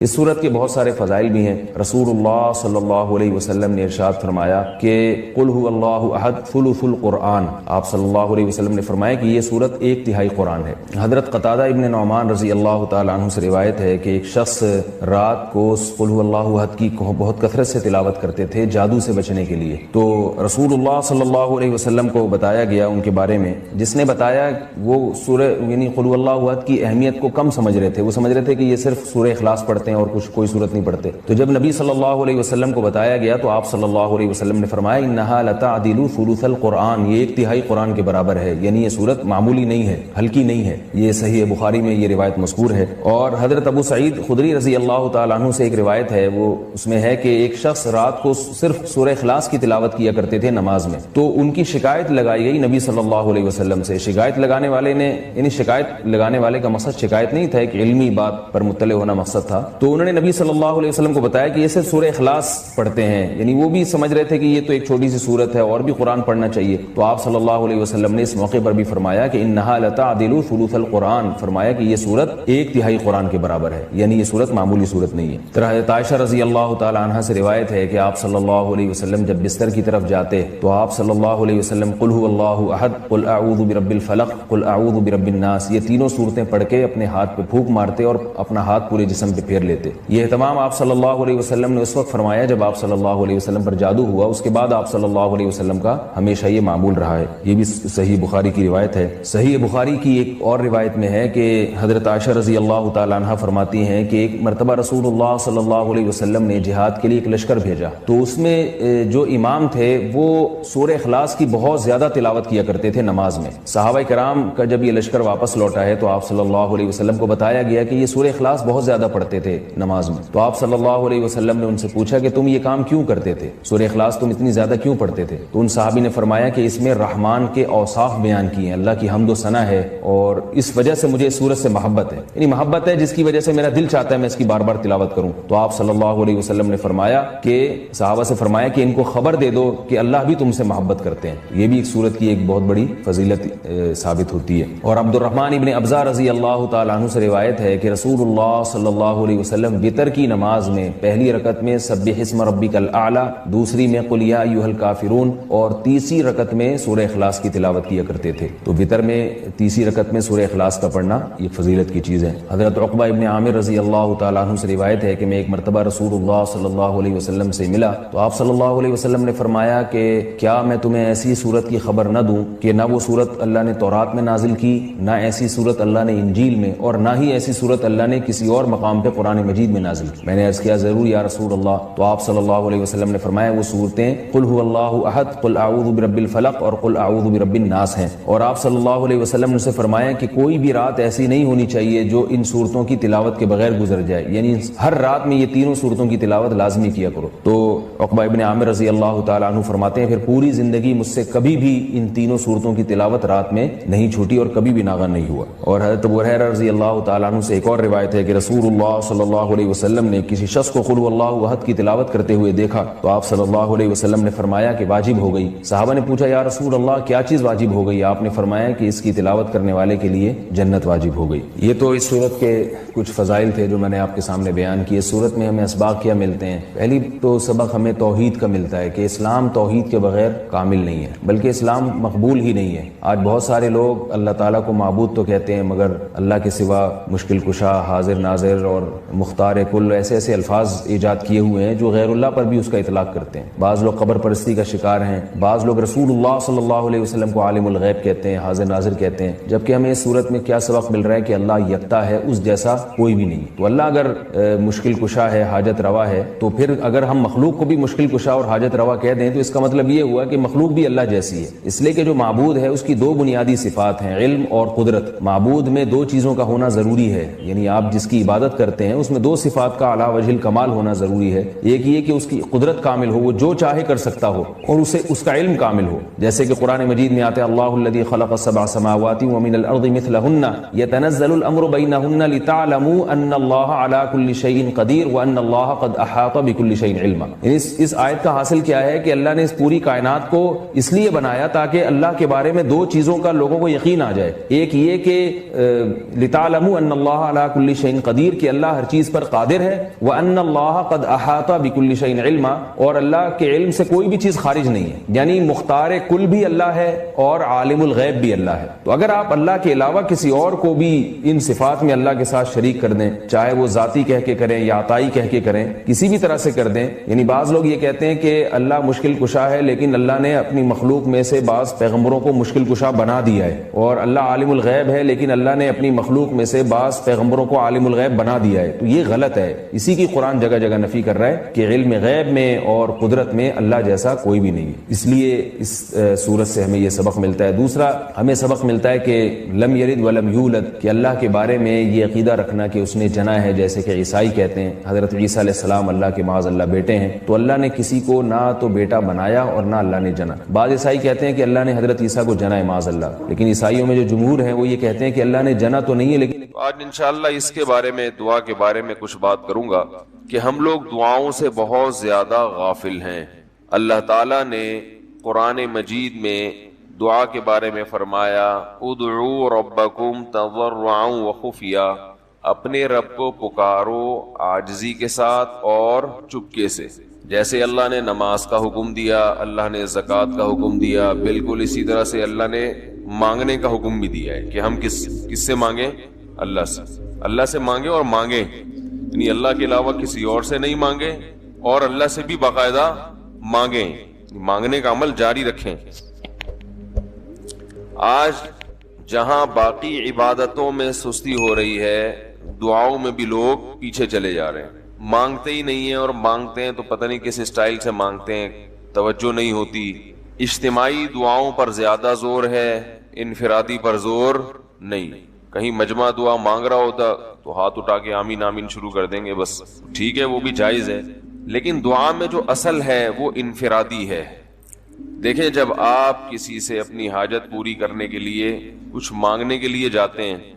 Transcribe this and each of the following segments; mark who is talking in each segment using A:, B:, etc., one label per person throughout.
A: اس صورت کے بہت سارے فضائل بھی ہیں۔ رسول اللہ صلی اللہ علیہ وسلم نے ارشاد فرمایا کہ قل هو اللہ احد ثلث القرآن، آپ صلی اللہ علیہ وسلم نے فرمایا کہ یہ صورت ایک تہائی قرآن ہے۔ حضرت قتادہ ابن نعمان رضی اللہ تعالیٰ عنہ سے روایت ہے کہ ایک شخص رات کو قل هو اللہ احد کی بہت کثرت سے تلاوت کرتے تھے جادو سے بچنے کے لیے، تو رسول اللہ صلی اللہ علیہ وسلم کو بتایا گیا ان کے بارے میں، جس نے بتایا وہ سورہ یعنی قل هو اللہ احد کی اہمیت کو کم سمجھ رہے تھے، وہ سمجھ رہے تھے کہ یہ صرف سورہ اخلاص پڑھتے اور کچھ کوئی صورت نہیں پڑھتے۔ تو جب نبی صلی اللہ علیہ وسلم کو بتایا گیا تو آپ صلی اللہ علیہ وسلم نے فرمایا انہا لتعدل ثلث القرآن، یہ ایک تہائی قرآن کے برابر ہے، یعنی یہ صورت معمولی نہیں ہے، ہلکی نہیں ہے۔ یہ صحیح بخاری میں یہ روایت مذکور ہے۔ اور حضرت ابو سعید خدری رضی اللہ تعالیٰ عنہ سے ایک روایت ہے، وہ اس میں ہے کہ ایک شخص رات کو صرف سورہ اخلاص کی تلاوت کیا کرتے تھے نماز میں، تو ان کی شکایت لگائی گئی نبی صلی اللہ علیہ وسلم سے۔ شکایت لگانے والے نے یعنی شکایت لگانے والے کا مقصد شکایت نہیں تھا، ایک علمی بات پر مطلع ہونا مقصد تھا، تو انہوں نے نبی صلی اللہ علیہ وسلم کو بتایا کہ یہ صرف سورہ اخلاص پڑھتے ہیں، یعنی وہ بھی سمجھ رہے تھے کہ یہ تو ایک چھوٹی سی صورت ہے اور بھی قرآن پڑھنا چاہیے۔ تو آپ صلی اللہ علیہ وسلم نے اس موقع پر بھی فرمایا کہ انہا لتعدل ثلث القرآن، فرمایا کہ یہ صورت ایک تہائی قرآن کے برابر ہے، یعنی یہ صورت معمولی صورت نہیں ہے۔ طرح حضرت عائشہ رضی اللہ تعالی عنہا سے روایت ہے کہ آپ صلی اللہ علیہ وسلم جب بستر کی طرف جاتے تو آپ صلی اللہ علیہ وسلم قل هو اللہ احد، قل اعوذ برب الفلق، قل اعوذ برب الناس، یہ تینوں صورتیں پڑھ کے اپنے ہاتھ پہ پھونک مارتے اور اپنا ہاتھ پورے جسم پہ پھیر لیتے۔ یہ اہتمام آپ صلی اللہ علیہ وسلم نے اس وقت فرمایا جب آپ صلی اللہ علیہ وسلم پر جادو ہوا، اس کے بعد آپ صلی اللہ علیہ وسلم کا ہمیشہ یہ معمول رہا ہے۔ یہ بھی صحیح بخاری کی روایت ہے۔ صحیح بخاری کی ایک اور روایت میں ہے کہ حضرت عائشہ رضی اللہ تعالیٰ عنہ فرماتی ہیں کہ ایک مرتبہ رسول اللہ صلی اللہ علیہ وسلم نے جہاد کے لیے ایک لشکر بھیجا، تو اس میں جو امام تھے وہ سورہ اخلاص کی بہت زیادہ تلاوت کیا کرتے تھے نماز میں۔ صحابہ کرام کا جب یہ لشکر واپس لوٹا ہے تو آپ صلی اللہ علیہ وسلم کو بتایا گیا کہ یہ سورہ اخلاص بہت زیادہ پڑھتے تھے نماز میں، تو آپ صلی اللہ علیہ وسلم نے ان سے پوچھا کہ تم یہ کام کیوں کرتے تھے، سورہ اخلاص تم اتنی زیادہ کیوں پڑھتے تھے؟ تو ان صحابی نے فرمایا کہ اس میں رحمان کے اوصاف بیان کیے ہیں، اللہ کی حمد و ثنا ہے، اور اس وجہ سے مجھے اس سورت سے محبت ہے، یعنی محبت ہے جس کی وجہ سے میرا دل چاہتا ہے میں اس کی بار بار تلاوت کروں۔ تو آپ صلی اللہ علیہ وسلم نے فرمایا کہ صحابہ سے فرمایا کہ ان کو خبر دے دو کہ اللہ بھی تم سے محبت کرتے ہیں۔ یہ بھی ایک سورت کی ایک بہت بڑی فضیلت ثابت ہوتی ہے۔ اور عبد الرحمن ابن ابزہ رضی اللہ تعالیٰ عنہ سے روایت ہے کہ رسول اللہ صلی اللہ علیہ وسلم وتر کی نماز میں پہلی رکعت میں سبح اسم ربک الاعلی، دوسری میں قل یا ایھا الکافرون، اور تیسری رکعت میں سورہ اخلاص کی تلاوت کیا کرتے تھے۔ تو وتر میں تیسری رکعت میں سورہ اخلاص کا پڑھنا یہ فضیلت کی چیز ہے۔ حضرت عقبہ ابن عامر رضی اللہ تعالیٰ عنہ سے روایت ہے کہ میں ایک مرتبہ رسول اللہ صلی اللہ علیہ وسلم سے ملا تو آپ صلی اللہ علیہ وسلم نے فرمایا کہ کیا میں تمہیں ایسی صورت کی خبر نہ دوں کہ نہ وہ صورت اللہ نے تورات میں نازل کی، نہ ایسی صورت اللہ نے انجیل میں، اور نہ ہی ایسی صورت اللہ نے کسی اور مقام پہ قرآن مجید میں نازل کی؟ میں نے عرض کیا ضرور یا رسول اللہ۔ تو آپ صلی اللہ علیہ وسلم نے فرمایا وہ صورتیں قل هو اللہ احد، قل اعوذ برب الفلق اور قل اعوذ برب الناس ہیں۔ اور آپ صلی اللہ علیہ وسلم نے فرمایا کہ کوئی بھی رات ایسی نہیں ہونی چاہیے جو ان صورتوں کی تلاوت کے بغیر گزر جائے، یعنی ہر رات میں یہ تینوں صورتوں کی تلاوت لازمی کیا کرو۔ تو عقبہ ابن عامر رضی اللہ تعالیٰ عنہ فرماتے ہیں پھر پوری زندگی مجھ سے کبھی بھی ان تینوں صورتوں کی تلاوت رات میں نہیں چھوٹی اور کبھی بھی ناغہ نہیں ہوا۔ اور حضرت ابو ہریرہ رضی اللہ تعالیٰ عنہ سے ایک اور روایت ہے کہ رسول اللہ صلی اللہ علیہ وسلم نے کسی شخص کو قل هو اللہ احد کی تلاوت کرتے ہوئے دیکھا تو آپ صلی اللہ علیہ وسلم نے فرمایا کہ واجب ہو گئی۔ صحابہ نے پوچھا یا رسول اللہ کیا چیز واجب ہو گئی؟ آپ نے فرمایا کہ اس کی تلاوت کرنے والے کے لیے جنت واجب ہو گئی۔ یہ تو اس صورت کے کچھ فضائل تھے جو میں نے آپ کے سامنے بیان کیے۔ اس صورت میں ہمیں اسباق کیا ملتے ہیں؟ پہلی تو سبق ہمیں توحید کا ملتا ہے کہ اسلام توحید کے بغیر کامل نہیں ہے، بلکہ اسلام مقبول ہی نہیں ہے۔ آج بہت سارے لوگ اللہ تعالیٰ کو معبود تو کہتے ہیں مگر اللہ کے سوا مشکل کشا، حاضر ناظر اور مختار کل ایسے ایسے الفاظ ایجاد کیے ہوئے ہیں جو غیر اللہ پر بھی اس کا اطلاق کرتے ہیں۔ بعض لوگ قبر پرستی کا شکار ہیں، بعض لوگ رسول اللہ صلی اللہ علیہ وسلم کو عالم الغیب کہتے ہیں، حاضر ناظر کہتے ہیں، جبکہ ہمیں اس صورت میں کیا سبق مل رہا ہے کہ اللہ یکتا ہے، اس جیسا کوئی بھی نہیں۔ تو اللہ اگر مشکل کشا ہے، حاجت روا ہے، تو پھر اگر ہم مخلوق کو بھی مشکل کشا اور حاجت روا کہہ دیں تو اس کا مطلب یہ ہوا کہ مخلوق بھی اللہ جیسی ہے، اس لیے کہ جو معبود ہے اس کی دو بنیادی صفات ہیں، علم اور قدرت۔ معبود میں دو چیزوں کا ہونا ضروری ہے، یعنی آپ جس کی عبادت کرتے ہیں اس میں دو صفات کا اعلیٰ وجہ الکمال ہونا ضروری ہے۔ ایک یہ کہ اس کی قدرت کامل ہو، وہ جو چاہے کر سکتا ہو، اور اسے اس کا علم کامل ہو، جیسے کہ قرآن مجید میں آتا ہے اللہ الذی خلق السبع سماوات ومن الارض مثلہن یتنزل الامر بینہن لتعلموا ان اللہ علی کل شیء قدیر وان اللہ قد احاط بکل شیء علما۔ اس آیت کا حاصل کیا ہے کہ اللہ نے اس پوری کائنات کو اس لیے بنایا تاکہ اللہ کے بارے میں دو چیزوں کا لوگوں کو یقین آ جائے۔ ایک یہ کہ لتعلموا ان اللہ علی کل شیء قدیر، کہ اللہ ہر چیز پر قادر ہے، وَأَنَّ اللَّهَ قَدْ أَحَاطَ بِكُلِّ شَيْءٍ عِلْمًا، اور اللہ کے علم سے کوئی بھی چیز خارج نہیں ہے، یعنی مختار کل بھی اللہ ہے اور عالم الغیب بھی اللہ ہے۔ تو اگر آپ اللہ کے علاوہ کسی اور کو بھی ان صفات میں اللہ کے ساتھ شریک کر دیں، چاہے وہ ذاتی کہہ کے کریں یا عطائی کہہ کے کریں، کسی بھی طرح سے کر دیں، یعنی بعض لوگ یہ کہتے ہیں کہ اللہ مشکل کشا ہے، لیکن اللہ نے اپنی مخلوق میں سے بعض پیغمبروں کو مشکل کشا بنا دیا ہے، اور اللہ عالم الغیب ہے لیکن اللہ نے اپنی مخلوق میں سے بعض پیغمبروں کو عالم الغیب بنا دیا ہے، تو یہ غلط ہے۔ اسی کی قرآن جگہ جگہ نفی کر رہا ہے کہ علم غیب میں اور قدرت میں اللہ جیسا کوئی بھی نہیں ہے۔ اس لیے اس سورت سے ہمیں یہ سبق ملتا ہے۔ دوسرا ہمیں سبق ملتا ہے کہ لم یلد ولم یولد، کہ اللہ کے بارے میں یہ عقیدہ رکھنا کہ اس نے جنا ہے، جیسے کہ عیسائی کہتے ہیں حضرت عیسیٰ علیہ السلام اللہ کے معاذ اللہ بیٹے ہیں، تو اللہ نے کسی کو نہ تو بیٹا بنایا اور نہ اللہ نے جنا۔ بعض عیسائی کہتے ہیں کہ اللہ نے حضرت عیسیٰ کو جنا ہے معاذ اللہ، لیکن عیسائیوں میں جو جمہور ہیں وہ یہ کہتے ہیں کہ اللہ نے جنا تو نہیں ہے، لیکن
B: آج انشاءاللہ اس کے بارے میں، دعا کے بارے میں کچھ بات کروں گا کہ ہم لوگ دعاؤں سے بہت زیادہ غافل ہیں۔ اللہ تعالیٰ نے قرآن مجید میں دعا کے بارے میں فرمایا ادعوا ربکم تضرعا وخفیا، اپنے رب کو پکارو عاجزی کے ساتھ اور چپکے سے۔ جیسے اللہ نے نماز کا حکم دیا، اللہ نے زکوٰۃ کا حکم دیا، بالکل اسی طرح سے اللہ نے مانگنے کا حکم بھی دیا ہے کہ ہم کس سے مانگیں؟ اللہ سے مانگیں، اور مانگیں یعنی اللہ کے علاوہ کسی اور سے نہیں مانگیں، اور اللہ سے بھی باقاعدہ مانگیں، مانگنے کا عمل جاری رکھیں۔ آج جہاں باقی عبادتوں میں سستی ہو رہی ہے، دعاؤں میں بھی لوگ پیچھے چلے جا رہے ہیں، مانگتے ہی نہیں ہیں، اور مانگتے ہیں تو پتہ نہیں کس اسٹائل سے مانگتے ہیں، توجہ نہیں ہوتی۔ اجتماعی دعاؤں پر زیادہ زور ہے، انفرادی پر زور نہیں۔ کہیں مجمع دعا مانگ رہا ہوتا تو ہاتھ اٹھا کے آمین آمین شروع کر دیں گے، بس ٹھیک ہے، وہ بھی جائز ہے، لیکن دعا میں جو اصل ہے وہ انفرادی ہے۔ دیکھیں، جب آپ کسی سے اپنی حاجت پوری کرنے کے لیے، کچھ مانگنے کے لیے جاتے ہیں،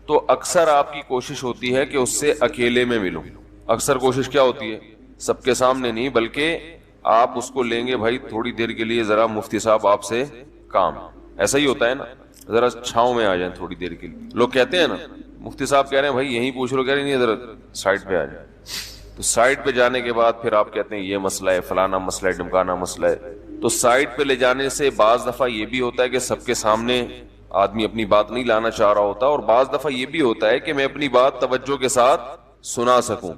B: تو اکثر آپ کی کوشش ہوتی ہے کہ اس سے اکیلے میں ملوں۔ اکثر کوشش کیا ہوتی ہے؟ سب کے سامنے نہیں، بلکہ آپ اس کو لیں گے، بھائی تھوڑی دیر کے لیے ذرا مفتی صاحب آپ سے کام، ایسا ہی ہوتا ہے نا، ذرا چھاؤں میں آ جائیں تھوڑی دیر کے لیے۔ لوگ کہتے ہیں نا، مفتی صاحب کہہ رہے ہیں بھائی یہیں پوچھ لو، کہہ رہے نہیں ذرا سائڈ پہ آ جائیں، تو سائڈ پہ جانے کے بعد پھر آپ کہتے ہیں یہ مسئلہ ہے، فلانا مسئلہ ہے، ڈمکانا مسئلہ ہے۔ تو سائڈ پہ لے جانے سے بعض دفعہ یہ بھی ہوتا ہے کہ سب کے سامنے آدمی اپنی بات نہیں لانا چاہ رہا ہوتا، اور بعض دفعہ یہ بھی ہوتا ہے کہ میں اپنی بات توجہ کے ساتھ سنا سکوں۔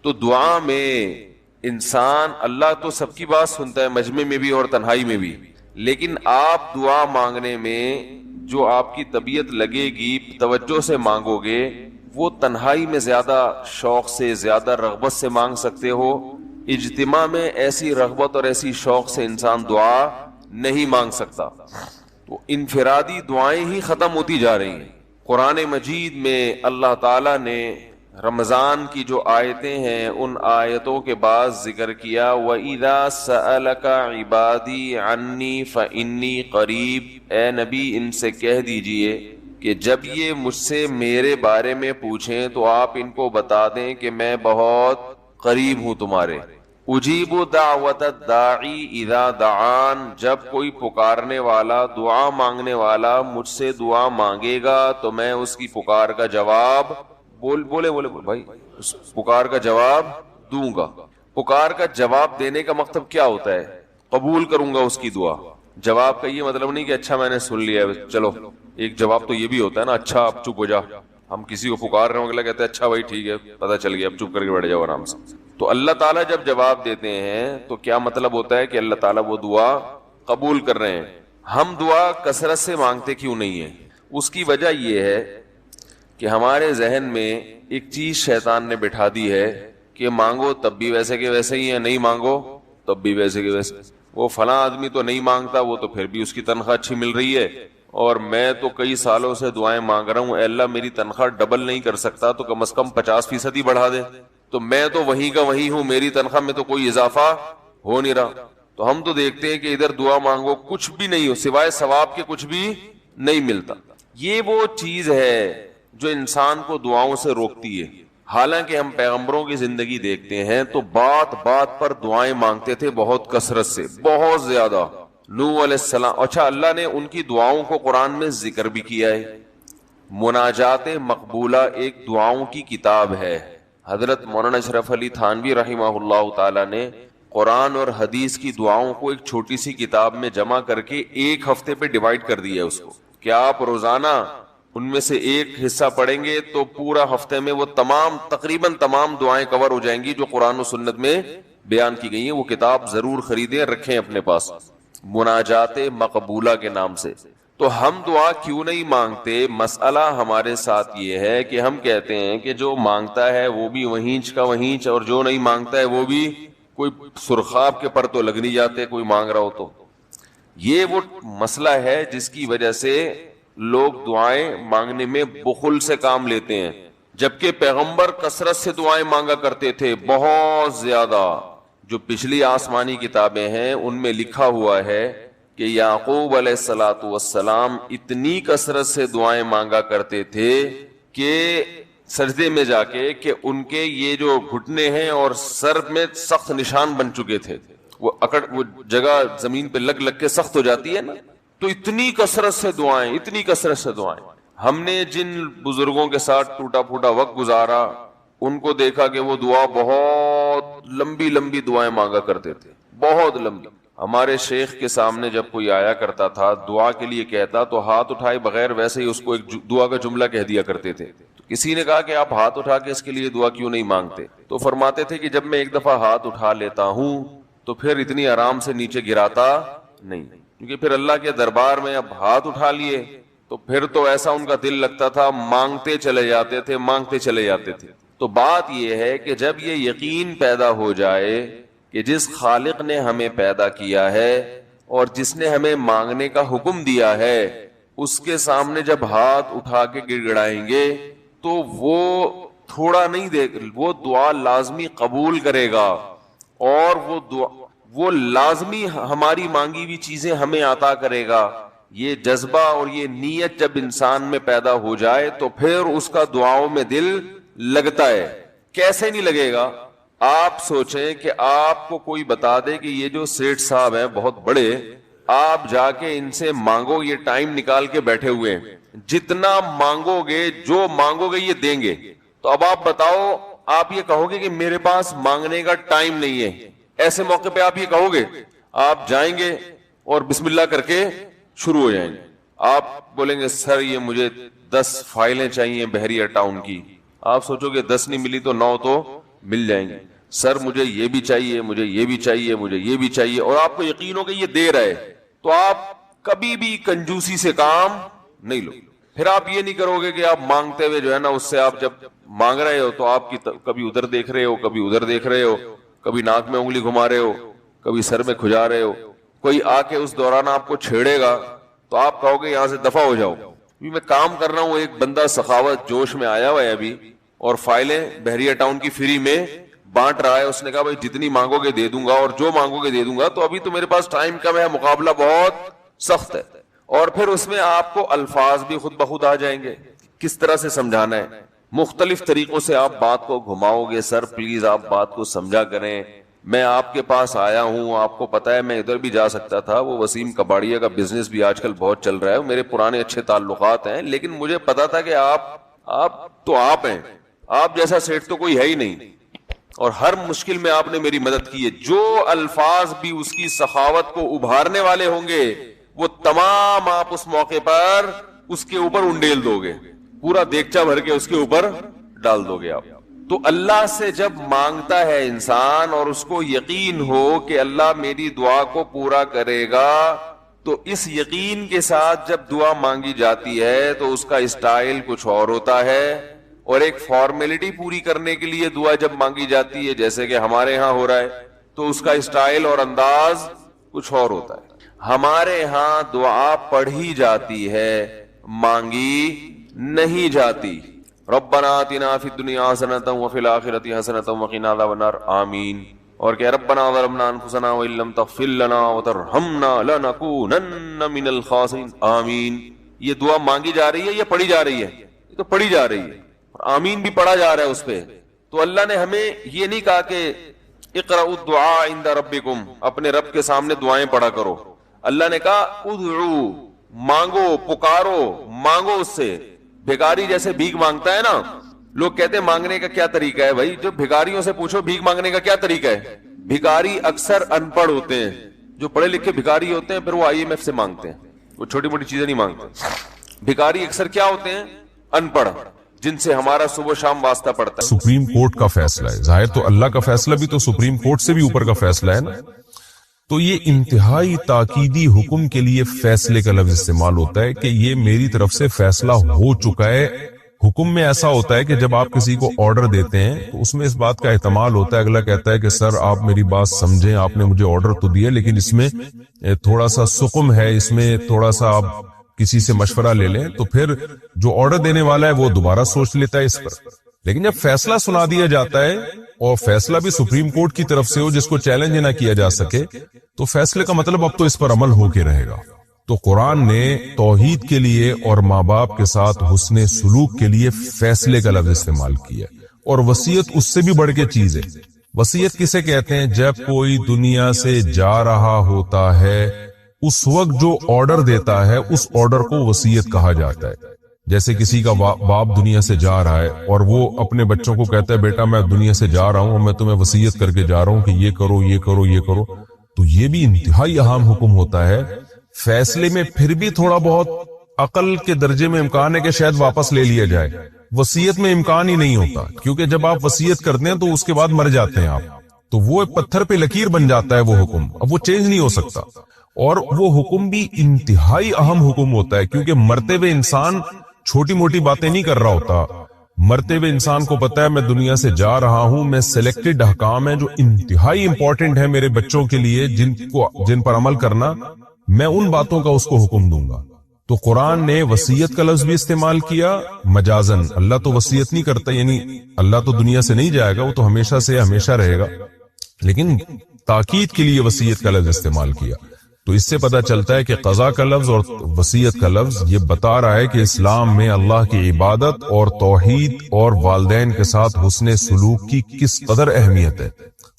B: تو دعا میں انسان، اللہ تو سب کی بات سنتا ہے، مجمع میں بھی اور تنہائی میں بھی، لیکن آپ دعا مانگنے میں جو آپ کی طبیعت لگے گی، توجہ سے مانگو گے، وہ تنہائی میں زیادہ شوق سے، زیادہ رغبت سے مانگ سکتے ہو۔ اجتماع میں ایسی رغبت اور ایسی شوق سے انسان دعا نہیں مانگ سکتا۔ تو انفرادی دعائیں ہی ختم ہوتی جا رہی ہیں۔ قرآن مجید میں اللہ تعالیٰ نے رمضان کی جو آیتیں ہیں، ان آیتوں کے بعد ذکر کیا وَإِذَا سَأَلَكَ عِبَادِي عَنِّي فَإِنِّي قَرِيب، اے نبی ان سے کہہ دیجئے کہ جب یہ مجھ سے میرے بارے میں پوچھیں تو آپ ان کو بتا دیں کہ میں بہت قریب ہوں تمہارے۔ اجیب دعوت الداعی اذا دعان، جب کوئی پکارنے والا، دعا مانگنے والا مجھ سے دعا مانگے گا تو میں اس کی پکار کا جواب بولے بھائی، اس پکار کا جواب دوں گا۔ پکار کا جواب دینے کا مطلب کیا ہوتا ہے؟ قبول کروں گا اس کی دعا۔ جواب کا یہ مطلب نہیں کہ اچھا میں نے سن لیا ہے چلو، ایک جواب تو یہ بھی ہوتا ہے نا، اچھا اب چپ ہو جا۔ ہم کسی کو پکار رہے ہوں، اگلا کہتے ہیں اچھا بھائی ٹھیک ہے، پتہ چل گیا، اب چپ کر کے بیٹھ جاؤ آرام سے۔ تو اللہ تعالیٰ جب جواب دیتے ہیں تو کیا مطلب ہوتا ہے کہ اللہ تعالیٰ وہ دعا قبول کر رہے ہیں۔ ہم دعا کثرت سے مانگتے کیوں نہیں ہیں؟ اس کی وجہ یہ ہے کہ ہمارے ذہن میں ایک چیز شیطان نے بٹھا دی ہے کہ مانگو تب بھی ویسے کے ویسے ہی ہے، نہیں مانگو تب بھی ویسے کے ویسے۔ وہ فلاں آدمی تو نہیں مانگتا، وہ تو پھر بھی اس کی تنخواہ اچھی مل رہی ہے، اور میں تو کئی سالوں سے دعائیں مانگ رہا ہوں، اے اللہ میری تنخواہ ڈبل نہیں کر سکتا تو کم از کم 50% ہی بڑھا دے، تو میں تو وہیں کا وہیں ہوں، میری تنخواہ میں تو کوئی اضافہ ہو نہیں رہا۔ تو ہم تو دیکھتے ہیں کہ ادھر دعا مانگو کچھ بھی نہیں ہو، سوائے ثواب کے کچھ بھی نہیں ملتا۔ یہ وہ چیز ہے جو انسان کو دعاؤں سے روکتی ہے۔ حالانکہ ہم پیغمبروں کی زندگی دیکھتے ہیں تو بات بات پر دعائیں مانگتے تھے، بہت کثرت سے، بہت زیادہ۔ نوح علیہ السلام، اچھا اللہ نے ان کی دعاؤں کو قرآن میں ذکر بھی کیا ہے، مناجات مقبولہ ایک دعاؤں کی کتاب ہے. حضرت مولانا اشرف علی تھانوی رحمہ اللہ تعالی نے قرآن اور حدیث کی دعاؤں کو ایک چھوٹی سی کتاب میں جمع کر کے ایک ہفتے پہ ڈیوائڈ کر دیا اس کو کہ آپ روزانہ ان میں سے ایک حصہ پڑھیں گے تو پورا ہفتے میں وہ تقریباً تمام دعائیں کور ہو جائیں گی جو قرآن و سنت میں بیان کی گئی ہیں. وہ کتاب ضرور خریدیں, رکھیں اپنے پاس, مناجات مقبولہ کے نام سے. تو ہم دعا کیوں نہیں مانگتے؟ مسئلہ ہمارے ساتھ یہ ہے کہ ہم کہتے ہیں کہ جو مانگتا ہے وہ بھی وہینچ کا وہینچ, اور جو نہیں مانگتا ہے وہ بھی کوئی سرخاب کے پر تو لگ نہیں جاتے کوئی مانگ رہا ہو تو. یہ وہ مسئلہ ہے جس کی وجہ سے لوگ دعائیں مانگنے میں بخل سے کام لیتے ہیں, جبکہ پیغمبر کثرت سے دعائیں مانگا کرتے تھے, بہت زیادہ. جو پچھلی آسمانی کتابیں ہیں ان میں لکھا ہوا ہے کہ یعقوب علیہ الصلوۃ والسلام اتنی کثرت سے دعائیں مانگا کرتے تھے کہ سجدے میں جا کے کہ ان کے یہ جو گھٹنے ہیں اور سر میں سخت نشان بن چکے تھے, وہ جگہ زمین پہ لگ کے سخت ہو جاتی ہے نا. تو اتنی کثرت سے دعائیں. ہم نے جن بزرگوں کے ساتھ ٹوٹا پھوٹا وقت گزارا ان کو دیکھا کہ وہ دعا بہت لمبی دعائیں مانگا کرتے تھے, بہت لمبی. ہمارے شیخ کے سامنے جب کوئی آیا کرتا تھا دعا کے لیے کہتا تو ہاتھ اٹھائے بغیر ویسے ہی اس کو ایک دعا کا جملہ کہہ دیا کرتے تھے. کسی نے کہا کہ آپ ہاتھ اٹھا کے اس کے لیے دعا کیوں نہیں مانگتے؟ تو فرماتے تھے کہ جب میں ایک دفعہ ہاتھ اٹھا لیتا ہوں تو پھر اتنی آرام سے نیچے گراتا نہیں, کیونکہ پھر اللہ کے دربار میں اب ہاتھ اٹھا لیے تو پھر تو ایسا ان کا دل لگتا تھا مانگتے چلے جاتے تھے. تو بات یہ ہے کہ جب یہ یقین پیدا ہو جائے کہ جس خالق نے ہمیں پیدا کیا ہے اور جس نے ہمیں مانگنے کا حکم دیا ہے اس کے سامنے جب ہاتھ اٹھا کے گڑ گڑائیں گے تو وہ تھوڑا نہیں وہ دعا لازمی قبول کرے گا, اور وہ لازمی ہماری مانگی ہوئی چیزیں ہمیں عطا کرے گا. یہ جذبہ اور یہ نیت جب انسان میں پیدا ہو جائے تو پھر اس کا دعاؤں میں دل لگتا ہے. کیسے نہیں لگے گا؟ آپ سوچیں کہ آپ کو کوئی بتا دے کہ یہ جو سیٹھ صاحب ہیں بہت بڑے, آپ جا کے ان سے مانگو, یہ ٹائم نکال کے بیٹھے ہوئے ہیں, جتنا مانگو گے جو مانگو گے یہ دیں گے. تو اب آپ بتاؤ, آپ یہ کہو گے کہ میرے پاس مانگنے کا ٹائم نہیں ہے؟ ایسے موقع پہ آپ یہ کہو گے؟ آپ جائیں گے اور بسم اللہ کر کے شروع ہو جائیں گے. آپ بولیں گے سر یہ مجھے 10 فائلیں چاہیے بحریہ ٹاؤن کی. آپ سوچو گے 10 نہیں ملی تو 9 تو مل جائیں گے. سر مجھے یہ بھی چاہیے, مجھے یہ بھی چاہیے, مجھے یہ بھی چاہیے, اور آپ کو یقین ہو کہ یہ دے رہے, تو آپ کبھی بھی کنجوسی سے کام نہیں لو. پھر آپ یہ نہیں کرو گے کہ آپ مانگتے ہوئے جو ہے نا اس سے آپ جب مانگ رہے ہو تو آپ کی کبھی ادھر دیکھ رہے ہو, کبھی ادھر دیکھ رہے ہو, کبھی ناک میں انگلی گھما رہے ہو, کبھی سر میں کھجا رہے ہو. کوئی آ کے اس دوران آپ کو چھیڑے گا تو آپ کہو گے یہاں سے دفع ہو جاؤ. میں کام کر رہا ہوں, ایک بندہ سخاوت جوش میں آیا ہوا ہے ابھی اور فائلیں بحریہ ٹاؤن کی فری میں بانٹ رہا ہے. اس نے کہا بھائی جتنی مانگو گے دے دوں گا اور جو مانگو گے دے دوں گا, تو ابھی تو میرے پاس ٹائم کم ہے, مقابلہ بہت سخت ہے. اور پھر اس میں آپ کو الفاظ بھی خود بخود آ جائیں گے, کس طرح سے سمجھانا ہے, مختلف طریقوں سے آپ بات کو گھماؤ گے. سر پلیز آپ بات کو سمجھا کریں, میں آپ کے پاس آیا ہوں, آپ کو پتا ہے میں ادھر بھی جا سکتا تھا, وہ وسیم کباڑیا کا بزنس بھی آج کل بہت چل رہا ہے, میرے پرانے اچھے تعلقات ہیں, لیکن مجھے پتا تھا کہ آپ ہیں, آپ جیسا سیٹ تو کوئی ہے ہی نہیں, اور ہر مشکل میں آپ نے میری مدد کی ہے. جو الفاظ بھی اس کی سخاوت کو ابھارنے والے ہوں گے وہ تمام آپ اس موقع پر اس کے اوپر انڈیل دو گے, پورا دیگچا بھر کے اس کے اوپر ڈال دو گے آپ. تو اللہ سے جب مانگتا ہے انسان اور اس کو یقین ہو کہ اللہ میری دعا کو پورا کرے گا, تو اس یقین کے ساتھ جب دعا مانگی جاتی ہے تو اس کا اسٹائل کچھ اور ہوتا ہے, اور ایک فارمیلٹی پوری کرنے کے لیے دعا جب مانگی جاتی ہے جیسے کہ ہمارے ہاں ہو رہا ہے تو اس کا اسٹائل اور انداز کچھ اور ہوتا ہے. ہمارے ہاں دعا پڑھی جاتی ہے, مانگی نہیں جاتی. ربنا آتنا فی الدنیا حسنۃ وفی الآخرۃ حسنۃ وقنا عذاب النار, آمین. اور کہ ربنا ظلمنا انفسنا وان لم تغفر لنا وترحمنا لنکونن من الخاسرین, آمین. یہ دعا مانگی جا رہی ہے یا پڑھی جا رہی ہے؟ یہ تو پڑھی جا رہی ہے, آمین بھی پڑھا جا رہا ہے اس پہ. تو اللہ نے ہمیں یہ نہیں کہا کہ اقرأوا الدعاء عند ربکم, اپنے رب کے سامنے دعائیں پڑھا کرو. اللہ نے کہا ادعو, مانگو, پکارو, مانگو اس سے. بھکاری جیسے بھیک مانگتا ہے نا, لوگ کہتے ہیں مانگنے کا کیا طریقہ ہے بھائی, جو بھکاریوں سے پوچھو بھیک مانگنے کا کیا طریقہ ہے. بھکاری اکثر ان پڑھ ہوتے ہیں, جو پڑھے لکھے بھکاری ہوتے ہیں پھر وہ IMF سے مانگتے ہیں, وہ چھوٹی موٹی چیزیں نہیں مانگتے. بھکاری اکثر کیا ہوتے ہیں, ان پڑھ, جن سے ہمارا صبح شام واسطہ پڑتا ہے.
C: سپریم کورٹ کا فیصلہ ہے, ظاہر تو اللہ کا فیصلہ بھی تو سپریم کورٹ سے بھی اوپر کا فیصلہ ہے نا. تو یہ انتہائی تاکیدی حکم کے لیے فیصلے کا لفظ استعمال ہوتا ہے کہ یہ میری طرف سے فیصلہ ہو چکا ہے. حکم میں ایسا ہوتا ہے کہ جب آپ کسی کو آرڈر دیتے ہیں تو اس میں اس بات کا احتمال ہوتا ہے, اگلا کہتا ہے کہ سر آپ میری بات سمجھیں, آپ نے مجھے آرڈر تو دیا لیکن اس میں تھوڑا سا سقم ہے, اس میں تھوڑا سا آپ کسی سے مشورہ لے لیں. تو پھر جو آرڈر دینے والا ہے وہ دوبارہ سوچ لیتا ہے اس پر. لیکن جب فیصلہ سنا دیا جاتا ہے اور فیصلہ بھی سپریم کورٹ کی طرف سے ہو جس کو چیلنج نہ کیا جا سکے, تو فیصلے کا مطلب اب تو اس پر عمل ہو کے رہے گا. تو قرآن نے توحید کے لیے اور ماں باپ کے ساتھ حسن سلوک کے لیے فیصلے کا لفظ استعمال کیا, اور وصیت اس سے بھی بڑھ کے چیز ہے. وصیت کسے کہتے ہیں؟ جب کوئی دنیا سے جا رہا ہوتا ہے اس وقت جو آرڈر دیتا ہے اس آرڈر کو وصیت کہا جاتا ہے. جیسے کسی کا باپ دنیا سے جا رہا ہے اور وہ اپنے بچوں کو کہتا ہے بیٹا میں دنیا سے جا رہا ہوں اور میں تمہیں وصیت کر کے جا رہا ہوں کہ یہ کرو یہ کرو یہ کرو, تو یہ بھی انتہائی اہم حکم ہوتا ہے. فیصلے میں پھر بھی تھوڑا بہت عقل کے درجے میں امکان ہے کہ شاید واپس لے لیا جائے, وصیت میں امکان ہی نہیں ہوتا, کیونکہ جب آپ وصیت کرتے ہیں تو اس کے بعد مر جاتے ہیں آپ, تو وہ پتھر پہ لکیر بن جاتا ہے وہ حکم, اب وہ چینج نہیں ہو سکتا. اور وہ حکم بھی انتہائی اہم حکم ہوتا ہے کیونکہ مرتے ہوئے انسان چھوٹی موٹی باتیں نہیں کر رہا ہوتا. مرتے ہوئے انسان کو پتا ہے میں دنیا سے جا رہا ہوں, میں سلیکٹڈ احکام ہیں جو انتہائی امپورٹنٹ ہے میرے بچوں کے لیے جن پر عمل کرنا, میں ان باتوں کا اس کو حکم دوں گا. تو قرآن نے وصیت کا لفظ بھی استعمال کیا مجازن. اللہ تو وصیت نہیں کرتا, یعنی اللہ تو دنیا سے نہیں جائے گا, وہ تو ہمیشہ سے ہمیشہ رہے گا, لیکن تاکید کے لیے وصیت کا لفظ استعمال کیا. تو اس سے پتہ چلتا ہے کہ قضا کا لفظ اور وصیت کا لفظ یہ بتا رہا ہے کہ اسلام میں اللہ کی عبادت اور توحید اور والدین کے ساتھ حسن سلوک کی کس قدر اہمیت ہے,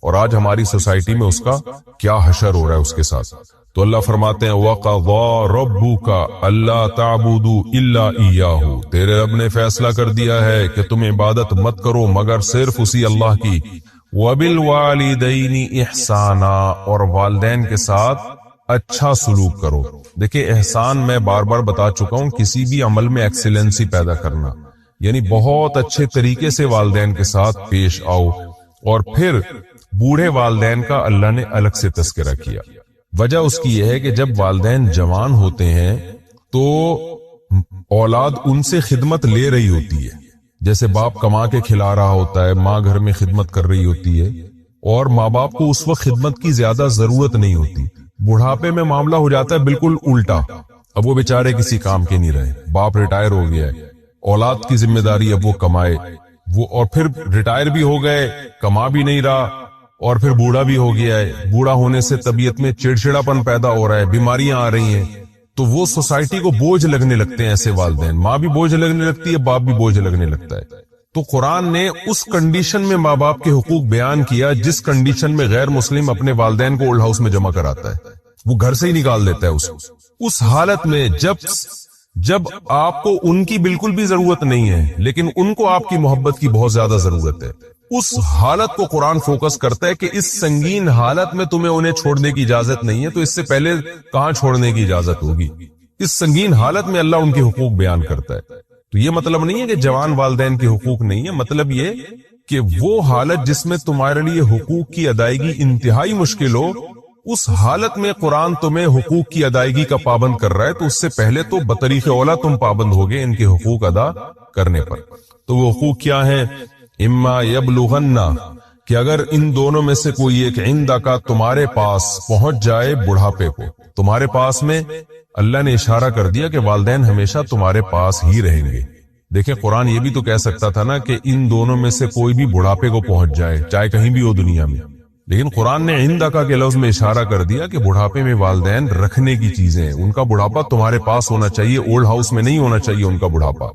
C: اور آج ہماری سوسائٹی میں اس کا کیا حشر ہو رہا ہے اس کے ساتھ. تو اللہ فرماتے ہیں وَقَضَى رَبُّكَ أَلَّا تَعْبُدُوا إِلَّا إِيَّاهُ, تیرے رب نے فیصلہ کر دیا ہے کہ تم عبادت مت کرو مگر صرف اسی اللہ کی. وَبِالْوَالِدَيْنِ إِحْسَانًا, اور والدین کے ساتھ اچھا سلوک کرو. دیکھیں احسان میں بار بار بتا چکا ہوں, کسی بھی عمل میں ایکسیلنسی پیدا کرنا, یعنی بہت اچھے طریقے سے والدین کے ساتھ پیش آؤ. اور پھر بوڑھے والدین کا اللہ نے الگ سے تذکرہ کیا. وجہ اس کی یہ ہے کہ جب والدین جوان ہوتے ہیں تو اولاد ان سے خدمت لے رہی ہوتی ہے. جیسے باپ کما کے کھلا رہا ہوتا ہے, ماں گھر میں خدمت کر رہی ہوتی ہے, اور ماں باپ کو اس وقت خدمت کی زیادہ ضرورت نہیں ہوتی. بڑھاپے میں معاملہ ہو جاتا ہے بالکل الٹا, اب وہ بیچارے کسی کام کے نہیں رہے, باپ ریٹائر ہو گیا ہے, اولاد کی ذمہ داری اب وہ کمائے, وہ اور پھر ریٹائر بھی ہو گئے, کما بھی نہیں رہا, اور پھر بوڑھا بھی ہو گیا ہے. بوڑھا ہونے سے طبیعت میں چڑچڑاپن پیدا ہو رہا ہے, بیماریاں آ رہی ہیں, تو وہ سوسائٹی کو بوجھ لگنے لگتے ہیں ایسے والدین. ماں بھی بوجھ لگنے لگتی ہے, باپ بھی بوجھ لگنے لگتا ہے. تو قرآن نے اس کنڈیشن میں ماں باپ کے حقوق بیان کیا جس کنڈیشن میں غیر مسلم اپنے والدین کو اولڈ ہاؤس میں جمع کراتا ہے, وہ گھر سے ہی نکال دیتا ہے اس حالت میں جب آپ کو ان کی بالکل بھی ضرورت نہیں ہے لیکن ان کو آپ کی محبت کی بہت زیادہ ضرورت ہے. اس حالت کو قرآن فوکس کرتا ہے کہ اس سنگین حالت میں تمہیں انہیں چھوڑنے کی اجازت نہیں ہے, تو اس سے پہلے کہاں چھوڑنے کی اجازت ہوگی. اس سنگین حالت میں اللہ ان کے حقوق بیان کرتا ہے. تو یہ مطلب نہیں ہے کہ جوان والدین کے حقوق نہیں ہے, مطلب یہ کہ وہ حالت جس میں تمہارے لیے حقوق کی ادائیگی انتہائی مشکل ہو, اس حالت میں قرآن تمہیں حقوق کی ادائیگی کا پابند کر رہا ہے, تو اس سے پہلے تو بطریق اولا تم پابند ہوگے ان کے حقوق ادا کرنے پر. تو وہ حقوق کیا ہیں؟ اما یبلغن, کہ اگر ان دونوں میں سے کوئی ایک عندک تمہارے پاس پہنچ جائے بڑھاپے کو. تمہارے پاس میں اللہ نے اشارہ کر دیا کہ والدین ہمیشہ تمہارے پاس ہی رہیں گے. دیکھیں قرآن یہ بھی تو کہہ سکتا تھا نا کہ ان دونوں میں سے کوئی بھی بڑھاپے کو پہنچ جائے, چاہے کہیں بھی ہو دنیا میں, لیکن قرآن نے عندک کے لفظ میں اشارہ کر دیا کہ بڑھاپے میں والدین رکھنے کی چیزیں, ان کا بڑھاپا تمہارے پاس ہونا چاہیے, اولڈ ہاؤس میں نہیں ہونا چاہیے ان کا بڑھاپا.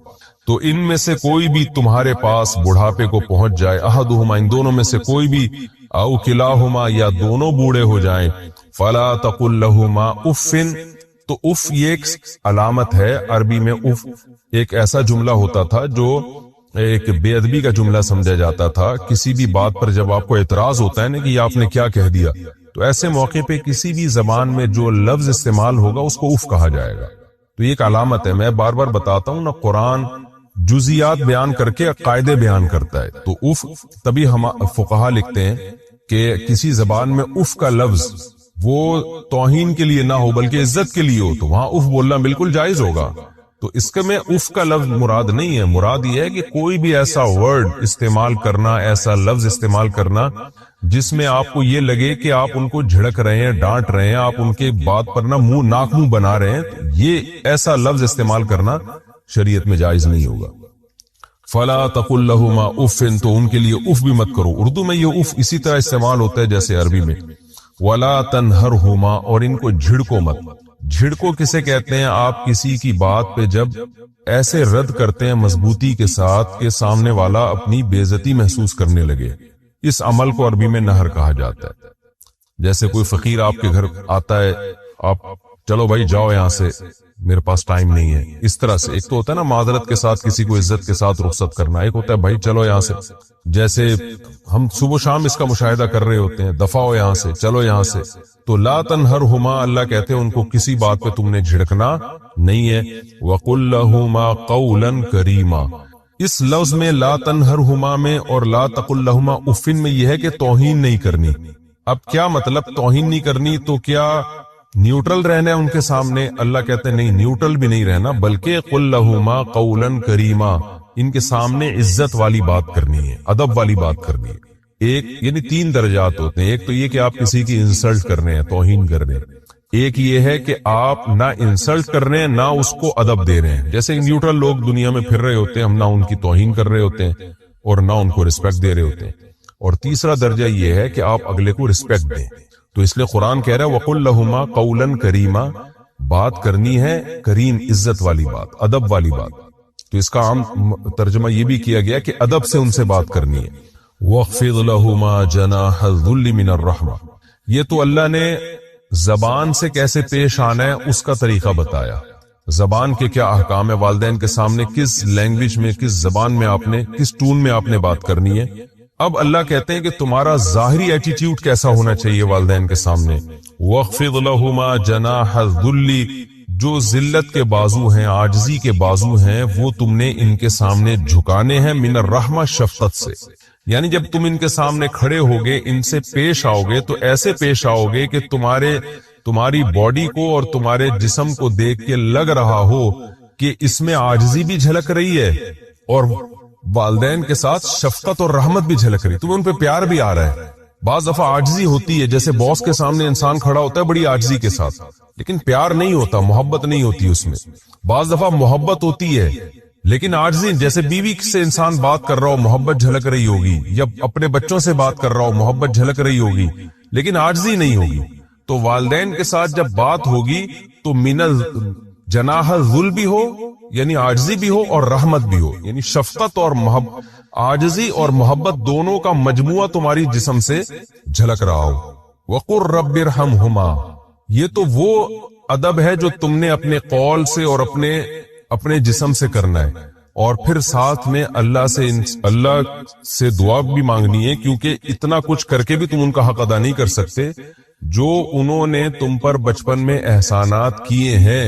C: تو ان میں سے کوئی بھی تمہارے پاس بڑھاپے کو پہنچ جائے, احدہما, ان دونوں میں سے کوئی بھی, او کلاہما, یا دونوں بوڑھے ہو جائیں, فلا تقل لہما اف, تو اف یہ ایک علامت ہے. عربی میں اف ایک ایسا جملہ ہوتا تھا جو ایک بے ادبی کا جملہ سمجھا جاتا تھا. کسی بھی بات پر جب آپ کو اعتراض ہوتا ہے نا کہ یہ آپ نے کیا کہہ دیا، تو ایسے موقع پہ کسی بھی زبان میں جو لفظ استعمال ہوگا اس کو اف کہا جائے گا. تو یہ ایک علامت ہے. میں بار بار بتاتا ہوں نا، قرآن جزیات بیان کر کے قاعدے بیان کرتا ہے. تو اف تبھی ہم فقہا لکھتے ہیں کہ کسی زبان میں اف کا لفظ وہ توہین کے لیے نہ ہو بلکہ عزت کے لیے ہو، تو وہاں اف بولنا بالکل جائز ہوگا. تو اس کے میں اف کا لفظ مراد نہیں ہے. مراد یہ ہے کہ کوئی بھی ایسا ورڈ استعمال کرنا، ایسا لفظ استعمال کرنا جس میں آپ کو یہ لگے کہ آپ ان کو جھڑک رہے ہیں، ڈانٹ رہے ہیں، آپ ان کے بات پر نہ ناک منہ بنا رہے ہیں، تو یہ ایسا لفظ استعمال کرنا شریعت میں جائز نہیں ہوگا. فلا تقل لہما اف، تو ان کے لیے اف بھی مت کرو. اردو میں یہ اف اسی طرح استعمال ہوتا ہے جیسے عربی میں. ولا تنہرہما، اور ان کو جھڑکو مت. جھڑکو کسے کہتے ہیں؟ آپ کسی کی بات پہ جب ایسے رد کرتے ہیں مضبوطی کے ساتھ کہ سامنے والا اپنی بے عزتی محسوس کرنے لگے، اس عمل کو عربی میں نہر کہا جاتا ہے. جیسے کوئی فقیر آپ کے گھر آتا ہے، آپ چلو بھائی جاؤ یہاں سے، میرے پاس ٹائم نہیں ہے. اس طرح سے ایک تو ہوتا ہے نا معذرت کے ساتھ کسی کو عزت کے ساتھ رخصت کرنا، ایک ہوتا ہے بھائی چلو یہاں سے. جیسے ہم صبح و شام اس کا مشاہدہ کر رہے ہوتے ہیں، دفع ہو یہاں سے، چلو یہاں سے. تو لا تنہرہما، اللہ کہتے ہیں ان کو کسی بات پہ تم نے جھڑکنا نہیں ہے. وقل لہما قولا کریما. اس لفظ میں لا تنہرہما میں اور لا تقل لہما افن میں یہ ہے کہ توہین نہیں کرنی. اب کیا مطلب توہین نہیں کرنی؟ تو کیا نیوٹرل رہنا ہے ان کے سامنے؟ اللہ کہتے ہیں نہیں، نیوٹرل بھی نہیں رہنا، بلکہ قل لہما قولا کریما، ان کے سامنے عزت والی بات کرنی ہے، ادب والی بات کرنی ہے. ایک یعنی 3 درجات ہوتے ہیں. ایک تو یہ کہ آپ کسی کی انسلٹ کر رہے ہیں، توہین کر رہے ہیں. ایک یہ ہے کہ آپ نہ انسلٹ کر رہے ہیں نہ اس کو ادب دے رہے ہیں. جیسے نیوٹرل لوگ دنیا میں پھر رہے ہوتے ہیں، ہم نہ ان کی توہین کر رہے ہوتے ہیں اور نہ ان کو رسپیکٹ دے رہے ہوتے ہیں. اور تیسرا درجہ یہ ہے کہ آپ اگلے کو رسپیکٹ دیں. تو اس لیے قرآن کہہ رہا ہے وَقُلْ لَهُمَا قَوْلًا كَرِيمًا، بات کرنی ہے کریم، عزت والی بات، ادب والی بات. تو اس کا عام ترجمہ یہ بھی کیا گیا کہ ادب سے ان سے بات کرنی ہے. وَخْفِضْ لَهُمَا جَنَاحَ الذُّلِّ مِنَ الرَّحْمَةِ، یہ تو اللہ نے زبان سے کیسے پیش آنا ہے اس کا طریقہ بتایا. زبان کے کیا احکام ہے، والدین کے سامنے کس لینگویج میں، کس زبان میں آپ نے، کس ٹون میں آپ نے بات کرنی ہے. اب اللہ کہتے ہیں کہ تمہارا ظاہری ایٹیٹیوڈ کیسا ہونا چاہیے والدین کے سامنے. وَخْفِضْ لَهُمَا جَنَاحَ الذُّلِّ، جو ذلت کے بازو ہیں، عاجزی کے بازو ہیں، وہ تم نے ان کے سامنے جھکانے ہیں. من الرحمہ، شفقت سے. یعنی جب تم ان کے سامنے کھڑے ہوگے، ان سے پیش آؤ گے تو ایسے پیش آؤ گے کہ تمہاری باڈی کو اور تمہارے جسم کو دیکھ کے لگ رہا ہو کہ اس میں عاجزی بھی جھلک رہی ہے اور والدین کے ساتھ شفقت اور رحمت بھی جھلک رہی، تمہیں ان پہ پیار بھی آ رہا ہے. بعض دفعہ عاجزی ہوتی ہے، جیسے باس کے سامنے انسان کھڑا ہوتا ہے بڑی عاجزی کے ساتھ، لیکن پیار نہیں ہوتا، محبت نہیں ہوتی اس میں. بعض دفعہ محبت ہوتی ہے لیکن عاجزی، جیسے بیوی سے انسان بات کر رہا ہو محبت جھلک رہی ہوگی، یا اپنے بچوں سے بات کر رہا ہو محبت جھلک رہی ہوگی، لیکن عاجزی نہیں ہوگی. تو والدین کے ساتھ جب بات ہوگی تو من جناح الذل بھی ہو، یعنی عاجزی بھی ہو، اور رحمت بھی ہو، یعنی شفقت اور محبت، عاجزی اور محبت دونوں کا مجموعہ تمہاری جسم سے جھلک رہا ہو. وَقُلْ رَبِّ ارْحَمْهُمَا، یہ تو وہ ادب ہے جو تم نے اپنے قول سے اور اپنے جسم سے کرنا ہے. اور پھر ساتھ میں اللہ سے دعا بھی مانگنی ہے، کیونکہ اتنا کچھ کر کے بھی تم ان کا حق ادا نہیں کر سکتے. جو انہوں نے تم پر بچپن میں احسانات کیے ہیں،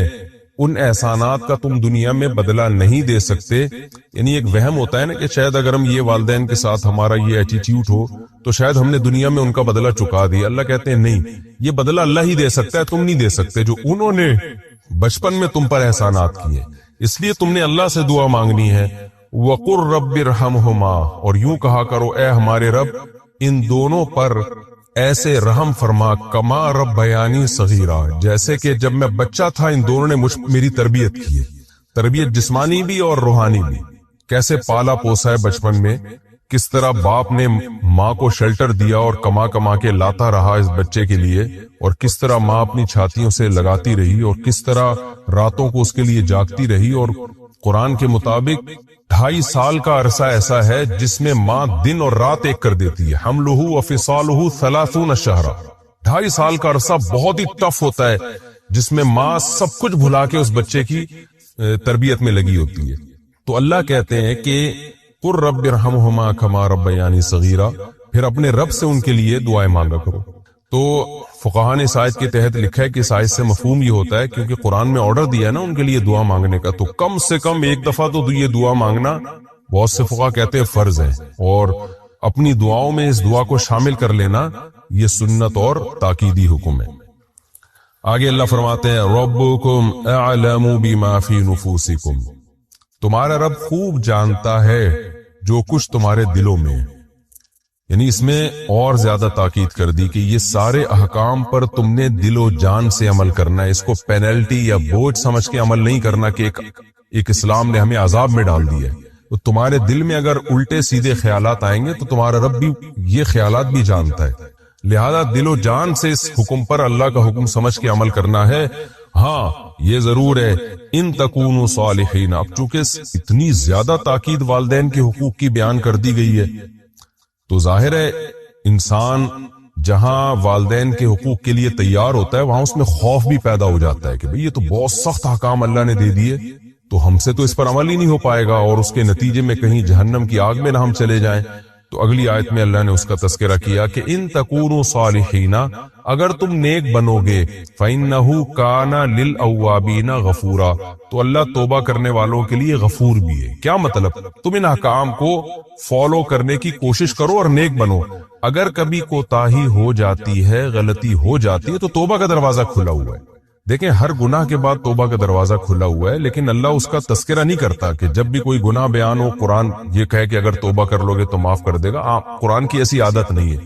C: ان احسانات کا تم دنیا میں بدلہ نہیں دے سکتے. یعنی ایک وہم ہوتا ہے نا کہ شاید اگر ہم یہ والدین کے ساتھ ہمارا یہ ایٹیٹیوڈ ہو تو شاید ہم نے دنیا میں ان کا بدلہ چکا دیا. اللہ کہتے ہیں نہیں، یہ بدلہ اللہ ہی دے سکتا ہے، تم نہیں دے سکتے. جو انہوں نے بچپن میں تم پر احسانات کیے، اس لیے تم نے اللہ سے دعا مانگنی ہے. وَقُلْ رَبِّ ارْحَمْهُمَا، اور یوں کہا کرو اے ہمارے رب ان دونوں پر ایسے رحم فرما، کما ربیانی صغیرا، جیسے کہ جب میں بچہ تھا ان دونوں نے میری تربیت کی ہے، تربیت جسمانی بھی اور روحانی بھی. کیسے پالا پوسا ہے بچپن میں، کس طرح باپ نے ماں کو شیلٹر دیا اور کما کما کے لاتا رہا اس بچے کے لیے، اور کس طرح ماں اپنی چھاتیوں سے لگاتی رہی، اور کس طرح راتوں کو اس کے لیے جاگتی رہی. اور قرآن کے مطابق 2.5 سال کا عرصہ ایسا ہے جس میں ماں دن اور رات ایک کر دیتی ہے. حملہ و فصالہ 30 شہرا، 2.5 سال کا عرصہ بہت ہی ٹف ہوتا ہے، جس میں ماں سب کچھ بھلا کے اس بچے کی تربیت میں لگی ہوتی ہے. تو اللہ کہتے ہیں کہ قُل رَبِّ ارْحَمْهُمَا كَمَا رَبَّيَانِي صَغِيرًا، پھر اپنے رب سے ان کے لیے دعائیں مانگا کرو. تو فقہاء نے اس آیت کے تحت لکھا ہے کہ اس آیت سے مفہوم یہ ہوتا ہے کیونکہ قرآن میں آرڈر دیا ہے نا ان کے لیے دعا مانگنے کا، تو کم سے کم ایک دفعہ تو یہ دعا مانگنا بہت سے فقہاء کہتے ہیں فرض ہے، اور اپنی دعاؤں میں اس دعا کو شامل کر لینا یہ سنت اور تاکیدی حکم ہے. آگے اللہ فرماتے ہیں ربکم اعلم بما فی نفوسکم، تمہارا رب خوب جانتا ہے جو کچھ تمہارے دلوں میں ہے. یعنی اس میں اور زیادہ تاکید کر دی کہ یہ سارے احکام پر تم نے دل و جان سے عمل کرنا ہے، اس کو پینلٹی یا بوجھ سمجھ کے عمل نہیں کرنا کہ ایک اسلام نے ہمیں عذاب میں ڈال دیا ہے. تو تمہارے دل میں اگر الٹے سیدھے خیالات آئیں گے تو تمہارا رب بھی یہ خیالات بھی جانتا ہے، لہذا دل و جان سے اس حکم پر اللہ کا حکم سمجھ کے عمل کرنا ہے. ہاں یہ ضرور ہے ان تکونوا صالحین، اب چونکہ اتنی زیادہ تاکید والدین کے حقوق کی بیان کر دی گئی ہے تو ظاہر ہے انسان جہاں والدین کے حقوق کے لیے تیار ہوتا ہے وہاں اس میں خوف بھی پیدا ہو جاتا ہے کہ بھئی یہ تو بہت سخت احکام اللہ نے دے دیے، تو ہم سے تو اس پر عمل ہی نہیں ہو پائے گا اور اس کے نتیجے میں کہیں جہنم کی آگ میں نہ ہم چلے جائیں. تو اگلی آیت میں اللہ نے اس کا تذکرہ کیا کہ ان تکونوا صالحین، اگر تم نیک بنو گے فإنہ کان للأوابین غفورا، تو اللہ توبہ کرنے والوں کے لیے غفور بھی ہے. کیا مطلب؟ تم ان احکام کو فالو کرنے کی کوشش کرو اور نیک بنو. اگر کبھی کوتاہی ہو جاتی ہے، غلطی ہو جاتی ہے تو توبہ کا دروازہ کھلا ہوا ہے. دیکھیں ہر گناہ کے بعد توبہ کا دروازہ کھلا ہوا ہے، لیکن اللہ اس کا تذکرہ نہیں کرتا کہ جب بھی کوئی گناہ بیان ہو قرآن یہ کہے کہ اگر توبہ کر لو گے تو معاف کر دے گا. قرآن کی ایسی عادت نہیں ہے،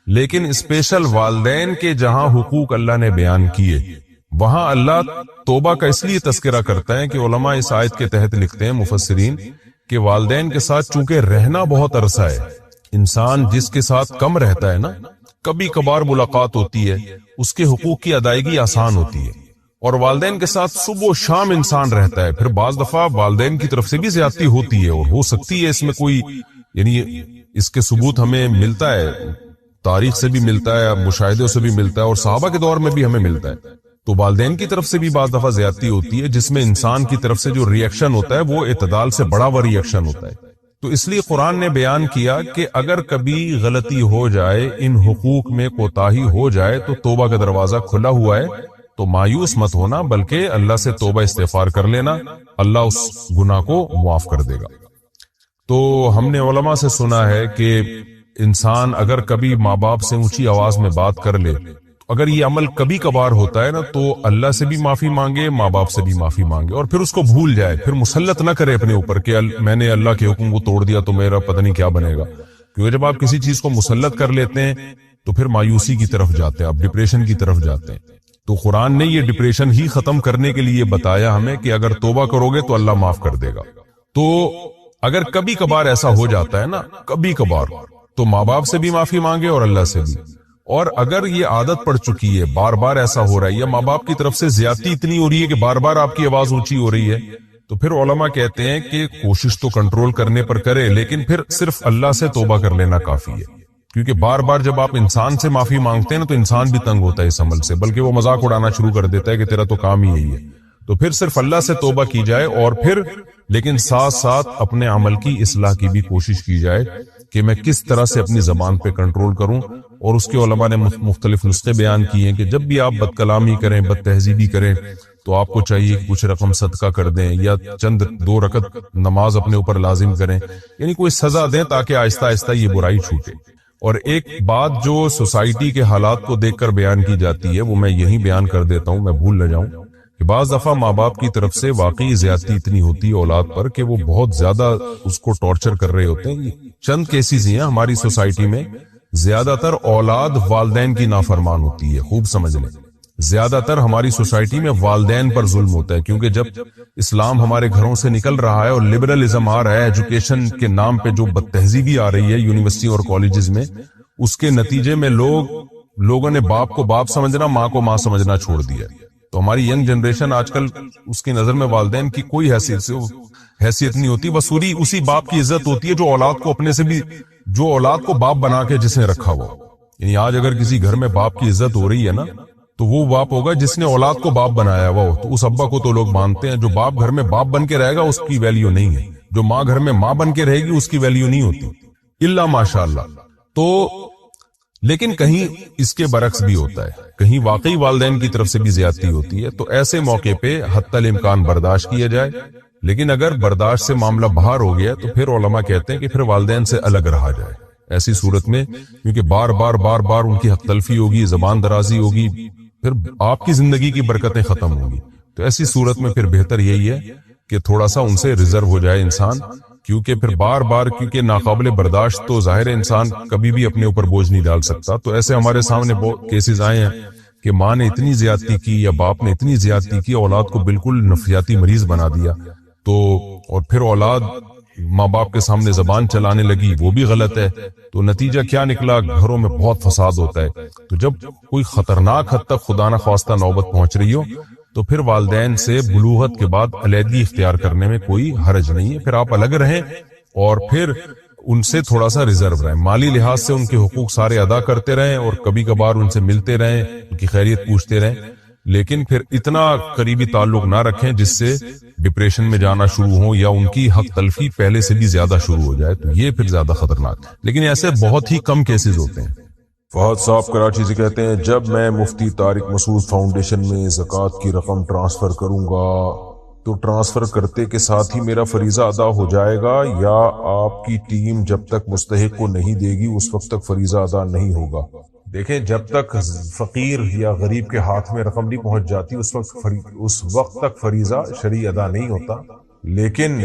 C: لیکن اسپیشل والدین کے جہاں حقوق اللہ نے بیان کیے وہاں اللہ توبہ کا اس لیے تذکرہ کرتا ہے کہ علماء اس آیت کے تحت لکھتے ہیں مفسرین کہ والدین کے ساتھ چونکہ رہنا بہت عرصہ ہے، انسان جس کے ساتھ کم رہتا ہے نا، کبھی کبھار ملاقات ہوتی ہے، اس کے حقوق کی ادائیگی آسان ہوتی ہے. اور والدین کے ساتھ صبح و شام انسان رہتا ہے، پھر بعض دفعہ والدین کی طرف سے بھی زیادتی ہوتی ہے اور ہو سکتی ہے اس میں کوئی یعنی اس کے ثبوت ہمیں ملتا ہے، تاریخ سے بھی ملتا ہے، مشاہدوں سے بھی ملتا ہے اور صحابہ کے دور میں بھی ہمیں ملتا ہے. تو والدین کی طرف سے بھی بعض دفعہ زیادتی ہوتی ہے جس میں انسان کی طرف سے جو ری ایکشن ہوتا ہے وہ اعتدال سے بڑا ہوا ری ایکشن ہوتا ہے. تو اس لیے قرآن نے بیان کیا کہ اگر کبھی غلطی ہو جائے، ان حقوق میں کوتاہی ہو جائے تو توبہ کا دروازہ کھلا ہوا ہے، تو مایوس مت ہونا بلکہ اللہ سے توبہ استغفار کر لینا، اللہ اس گناہ کو معاف کر دے گا. تو ہم نے علماء سے سنا ہے کہ انسان اگر کبھی ماں باپ سے اونچی آواز میں بات کر لے، اگر یہ عمل کبھی کبھار ہوتا ہے نا تو اللہ سے بھی معافی مانگے، ماں باپ سے بھی معافی مانگے، اور پھر اس کو بھول جائے، پھر مسلط نہ کرے اپنے اوپر کہ میں نے اللہ کے حکم کو توڑ دیا تو میرا پتہ نہیں کیا بنے گا. کیونکہ جب آپ کسی چیز کو مسلط کر لیتے ہیں تو پھر مایوسی کی طرف جاتے ہیں، آپ ڈپریشن کی طرف جاتے ہیں. تو قرآن نے یہ ڈپریشن ہی ختم کرنے کے لیے بتایا ہمیں کہ اگر توبہ کرو گے تو اللہ معاف کر دے گا. تو اگر کبھی کبھار ایسا ہو جاتا ہے نا، کبھی کبھار، تو ماں باپ سے بھی معافی مانگے اور اللہ سے بھی. اور اگر یہ عادت پڑ چکی ہے، بار بار ایسا ہو رہا ہے یا ماں باپ کی طرف سے زیادتی اتنی ہو رہی ہے کہ بار بار آپ کی آواز اونچی ہو رہی ہے، تو پھر علماء کہتے ہیں کہ کوشش تو کنٹرول کرنے پر کرے، لیکن پھر صرف اللہ سے توبہ کر لینا کافی ہے. کیونکہ بار بار جب آپ انسان سے معافی مانگتے ہیں نا تو انسان بھی تنگ ہوتا ہے اس عمل سے، بلکہ وہ مذاق اڑانا شروع کر دیتا ہے کہ تیرا تو کام ہی یہی ہے. تو پھر صرف اللہ سے توبہ کی جائے، اور پھر لیکن ساتھ ساتھ اپنے عمل کی اصلاح کی بھی کوشش کی جائے کہ میں کس طرح سے اپنی زبان پہ کنٹرول کروں. اور اس کے علماء نے مختلف نسخے بیان کیے ہیں کہ جب بھی آپ بد کلامی کریں، بد تہذیبی کریں، تو آپ کو چاہیے کہ کچھ رقم صدقہ کر دیں یا چند 2 رکعت نماز اپنے اوپر لازم کریں، یعنی کوئی سزا دیں تاکہ آہستہ آہستہ یہ برائی چھوٹے. اور ایک بات جو سوسائٹی کے حالات کو دیکھ کر بیان کی جاتی ہے وہ میں یہی بیان کر دیتا ہوں، میں بھول نہ جاؤں، کہ بعض دفعہ ماں باپ کی طرف سے واقعی زیادتی اتنی ہوتی ہے اولاد پر کہ وہ بہت زیادہ اس کو ٹارچر کر رہے ہوتے ہیں. چند کیسز ہیں ہماری سوسائٹی میں، زیادہ تر اولاد والدین کی نافرمان ہوتی ہے. خوب سمجھ لیں، زیادہ تر ہماری سوسائٹی میں والدین پر ظلم ہوتا ہے، کیونکہ جب اسلام ہمارے گھروں سے نکل رہا ہے اور لبرلزم آ رہا ہے، ایجوکیشن کے نام پہ جو بد تہذیبی آ رہی ہے یونیورسٹی اور کالجز میں، اس کے نتیجے میں لوگوں نے باپ کو باپ سمجھنا، ماں کو ماں سمجھنا چھوڑ دیا. تو ہماری ینگ جنریشن آج کل اس کی نظر میں والدین کی کوئی حیثیت نہیں ہوتی، بس اسی باپ کی عزت ہوتی ہے جو اولاد کو اپنے سے بھی، جو اولاد کو باپ بنا کے جس نے رکھا ہوا. یعنی آج اگر کسی گھر میں باپ کی عزت ہو رہی ہے نا تو وہ باپ ہوگا جس نے اولاد کو باپ بنایا ہوا ہو. تو اس ابا کو تو لوگ مانتے ہیں. جو باپ گھر میں باپ بن کے رہے گا اس کی ویلیو نہیں ہے. جو ماں گھر میں ماں بن کے رہے گی اس کی ویلیو نہیں ہوتی الا ماشاء اللہ. تو لیکن کہیں اس کے برعکس بھی ہوتا ہے, کہیں واقعی والدین کی طرف سے بھی زیادتی ہوتی ہے. تو ایسے موقع پہ حتی الامکان برداشت کیا جائے. لیکن اگر برداشت سے معاملہ باہر ہو گیا تو پھر علماء کہتے ہیں کہ پھر والدین سے الگ رہا جائے. ایسی صورت میں کیونکہ بار بار ان کی حق تلفی ہوگی, زبان درازی ہوگی, پھر آپ کی زندگی کی برکتیں ختم ہوں گی. تو ایسی صورت میں پھر بہتر یہی ہے کہ تھوڑا سا ان سے ریزرو ہو جائے انسان, کیونکہ پھر بار کیونکہ ناقابل برداشت تو ظاہر انسان کبھی بھی اپنے اوپر بوجھ نہیں ڈال سکتا. تو ایسے ہمارے سامنے بہت کیسز آئے ہیں کہ ماں نے اتنی زیادتی کی یا باپ نے اتنی زیادتی کی, اولاد کو بالکل نفسیاتی مریض بنا دیا. تو اور پھر اولاد ماں باپ کے سامنے زبان چلانے لگی, وہ بھی غلط ہے. تو نتیجہ کیا نکلا, گھروں میں بہت فساد ہوتا ہے. تو جب کوئی خطرناک حد تک خدا نہ خواستہ نوبت پہنچ رہی ہو تو پھر والدین سے بلوغت کے بعد علیحدگی اختیار کرنے میں کوئی حرج نہیں ہے. پھر آپ الگ رہیں اور پھر ان سے تھوڑا سا ریزرو رہیں, مالی لحاظ سے ان کے حقوق سارے ادا کرتے رہیں اور کبھی کبھار ان سے ملتے رہیں, ان کی خیریت پوچھتے رہیں. لیکن پھر اتنا قریبی تعلق نہ رکھیں جس سے ڈپریشن میں جانا شروع ہو یا ان کی حق تلفی پہلے سے بھی زیادہ شروع ہو جائے. تو یہ پھر زیادہ خطرناک ہے. لیکن ایسے بہت ہی کم کیسز ہوتے ہیں.
D: فہد صاحب کراچی سے کہتے ہیں, جب میں مفتی طارق مسعود فاؤنڈیشن میں زکوٰۃ کی رقم ٹرانسفر کروں گا تو ٹرانسفر کرتے کے ساتھ ہی میرا فریضہ ادا ہو جائے گا, یا آپ کی ٹیم جب تک مستحق کو نہیں دے گی اس وقت تک فریضہ ادا نہیں ہوگا؟ دیکھیں, جب تک فقیر یا غریب کے ہاتھ میں رقم نہیں پہنچ جاتی اس وقت تک فریضہ شرعی ادا نہیں ہوتا. لیکن